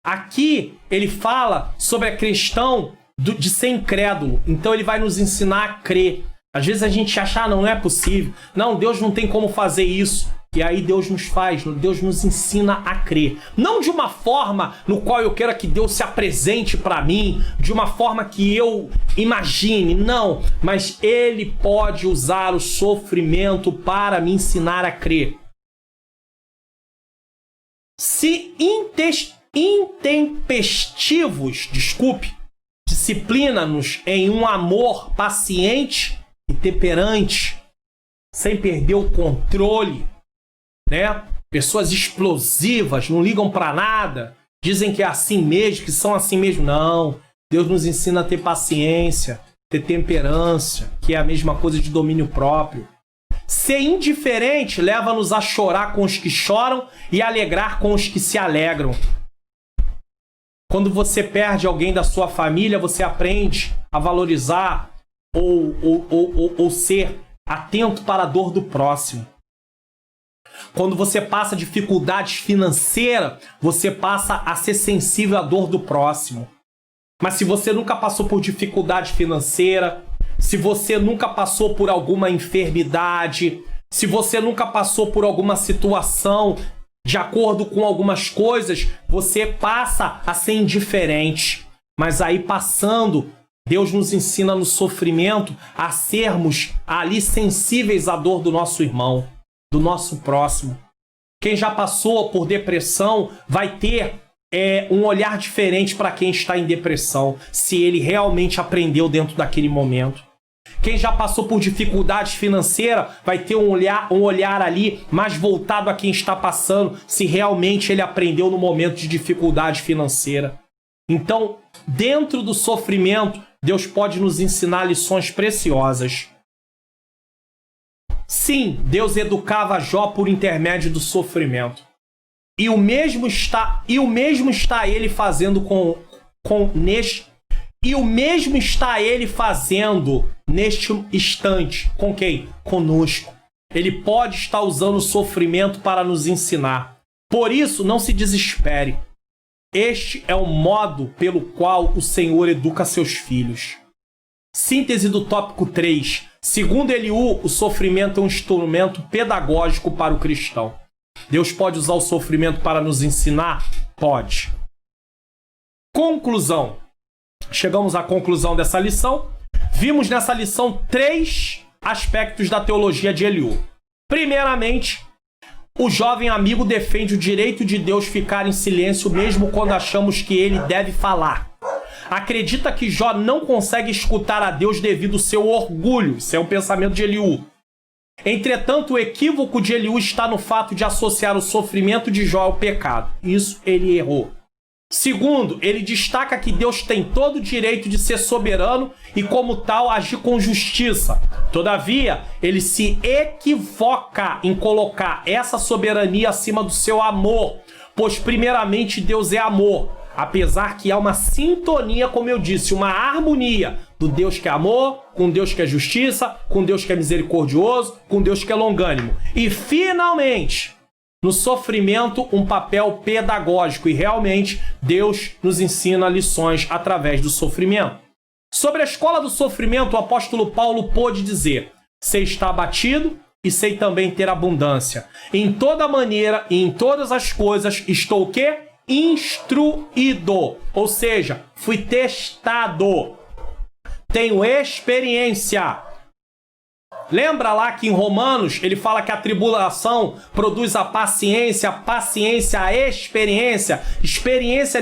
Aqui ele fala sobre a questão de ser incrédulo. Então ele vai nos ensinar a crer. Às vezes a gente acha, não é possível. Não, Deus não tem como fazer isso. E aí Deus nos ensina a crer. Não de uma forma no qual eu quero que Deus se apresente para mim, de uma forma que eu imagine, não. Mas Ele pode usar o sofrimento para me ensinar a crer. Se intempestivos, disciplina-nos em um amor paciente e temperante, sem perder o controle, né? Pessoas explosivas, não ligam para nada, dizem que é assim mesmo, que são assim mesmo. Não, Deus nos ensina a ter paciência, ter temperança, que é a mesma coisa de domínio próprio. Ser indiferente leva-nos a chorar com os que choram e alegrar com os que se alegram. Quando você perde alguém da sua família, você aprende a valorizar ou ser atento para a dor do próximo. Quando você passa dificuldades financeiras, você passa a ser sensível à dor do próximo. Mas se você nunca passou por dificuldade financeira, se você nunca passou por alguma enfermidade, se você nunca passou por alguma situação de acordo com algumas coisas, você passa a ser indiferente. Mas aí passando, Deus nos ensina no sofrimento a sermos ali sensíveis à dor do nosso irmão, do nosso próximo. Quem já passou por depressão vai ter um olhar diferente para quem está em depressão, se ele realmente aprendeu dentro daquele momento. Quem já passou por dificuldade financeira vai ter um olhar ali mais voltado a quem está passando, se realmente ele aprendeu no momento de dificuldade financeira. Então, dentro do sofrimento, Deus pode nos ensinar lições preciosas. Sim, Deus educava Jó por intermédio do sofrimento. E o mesmo está ele fazendo neste instante. Com quem? Conosco. Ele pode estar usando o sofrimento para nos ensinar. Por isso, não se desespere. Este é o modo pelo qual o Senhor educa seus filhos. Síntese do tópico 3. Segundo Eliú, o sofrimento é um instrumento pedagógico para o cristão. Deus pode usar o sofrimento para nos ensinar? Pode. Conclusão. Chegamos à conclusão dessa lição. Vimos nessa lição 3 aspectos da teologia de Eliú. Primeiramente, o jovem amigo defende o direito de Deus ficar em silêncio mesmo quando achamos que ele deve falar. Acredita que Jó não consegue escutar a Deus devido ao seu orgulho. Isso é um pensamento de Eliú. Entretanto, o equívoco de Eliú está no fato de associar o sofrimento de Jó ao pecado. Isso ele errou. Segundo, ele destaca que Deus tem todo o direito de ser soberano e, como tal, agir com justiça. Todavia, ele se equivoca em colocar essa soberania acima do seu amor, pois, primeiramente, Deus é amor, apesar que há uma sintonia, como eu disse, uma harmonia do Deus que é amor, com Deus que é justiça, com Deus que é misericordioso, com Deus que é longânimo. E, finalmente, no sofrimento, um papel pedagógico. E, realmente, Deus nos ensina lições através do sofrimento. Sobre a escola do sofrimento, o apóstolo Paulo pôde dizer: sei estar abatido e sei também ter abundância. Em toda maneira e em todas as coisas estou o quê? Instruído. Ou seja, fui testado. Tenho experiência. Lembra lá que em Romanos ele fala que a tribulação produz a paciência a experiência. Experiência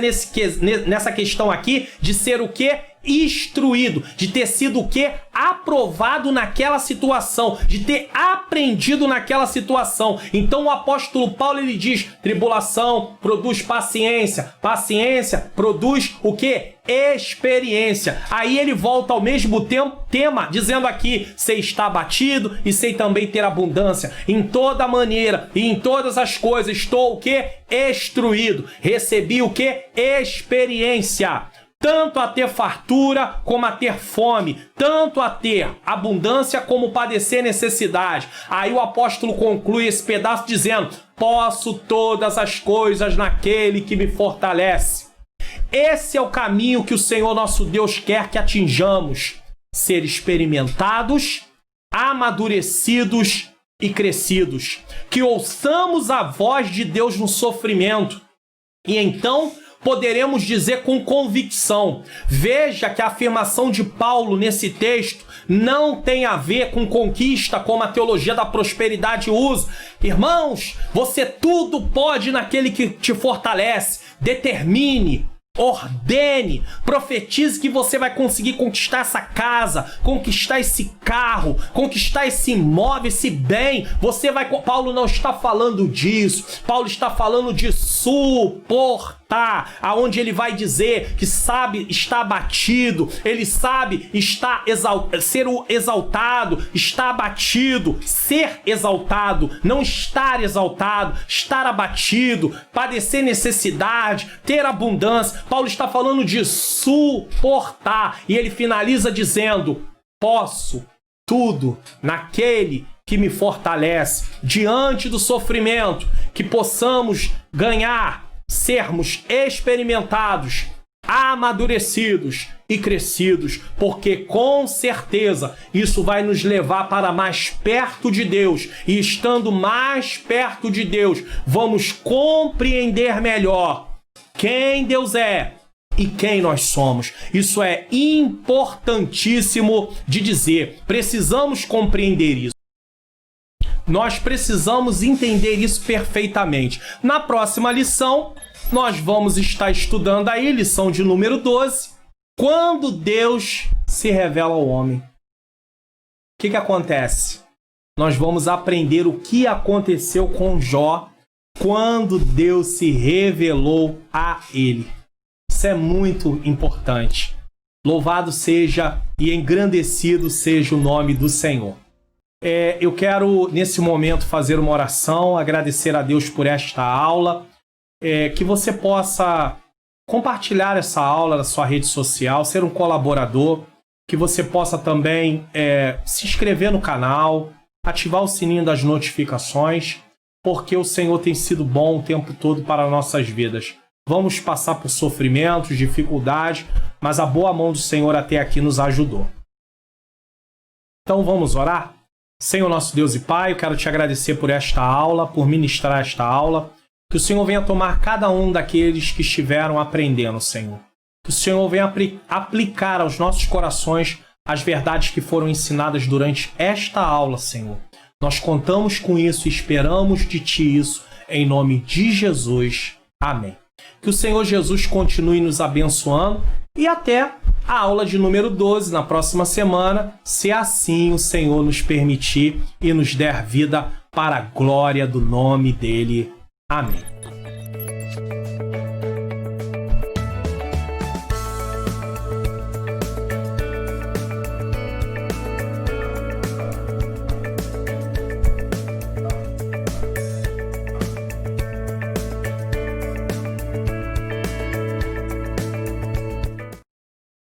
nessa questão aqui de ser o quê? Instruído, de ter sido o quê? Aprovado naquela situação, de ter aprendido naquela situação. Então o apóstolo Paulo ele diz: tribulação produz paciência, paciência produz o quê? Experiência. Aí ele volta ao mesmo tema, dizendo aqui: sei estar abatido e sei também ter abundância. Em toda maneira e em todas as coisas estou o quê? Instruído. Recebi o quê? Experiência. Tanto a ter fartura como a ter fome, tanto a ter abundância como padecer necessidade. Aí o apóstolo conclui esse pedaço dizendo: posso todas as coisas naquele que me fortalece. Esse é o caminho que o Senhor nosso Deus quer que atinjamos: ser experimentados, amadurecidos e crescidos. Que ouçamos a voz de Deus no sofrimento e então poderemos dizer com convicção. Veja que a afirmação de Paulo nesse texto não tem a ver com conquista, como a teologia da prosperidade usa. Irmãos, você tudo pode naquele que te fortalece. Determine, ordene, profetize que você vai conseguir conquistar essa casa, conquistar esse carro, conquistar esse imóvel, esse bem. Você vai... Paulo não está falando disso. Paulo está falando de suportar, aonde ele vai dizer que sabe estar abatido, ele sabe estar ser o exaltado, estar abatido, ser exaltado, não estar exaltado, estar abatido, padecer necessidade, ter abundância. Paulo está falando de suportar e ele finaliza dizendo: posso tudo naquele que me fortalece. Diante do sofrimento, que possamos ganhar, sermos experimentados, amadurecidos e crescidos, porque com certeza isso vai nos levar para mais perto de Deus, e estando mais perto de Deus, vamos compreender melhor quem Deus é e quem nós somos. Isso é importantíssimo de dizer. Precisamos compreender isso. Nós precisamos entender isso perfeitamente. Na próxima lição, nós vamos estar estudando aí, lição de número 12, quando Deus se revela ao homem. O que acontece? Nós vamos aprender o que aconteceu com Jó quando Deus se revelou a ele. Isso é muito importante. Louvado seja e engrandecido seja o nome do Senhor. Eu quero, nesse momento, fazer uma oração, agradecer a Deus por esta aula, que você possa compartilhar essa aula na sua rede social, ser um colaborador, que você possa também se inscrever no canal, ativar o sininho das notificações, porque o Senhor tem sido bom o tempo todo para nossas vidas. Vamos passar por sofrimentos, dificuldades, mas a boa mão do Senhor até aqui nos ajudou. Então vamos orar? Senhor nosso Deus e Pai, eu quero te agradecer por esta aula, por ministrar esta aula. Que o Senhor venha tomar cada um daqueles que estiveram aprendendo, Senhor. Que o Senhor venha aplicar aos nossos corações as verdades que foram ensinadas durante esta aula, Senhor. Nós contamos com isso e esperamos de Ti isso, em nome de Jesus. Amém. Que o Senhor Jesus continue nos abençoando e até a aula de número 12 na próxima semana, se assim o Senhor nos permitir e nos der vida para a glória do nome dele. Amém.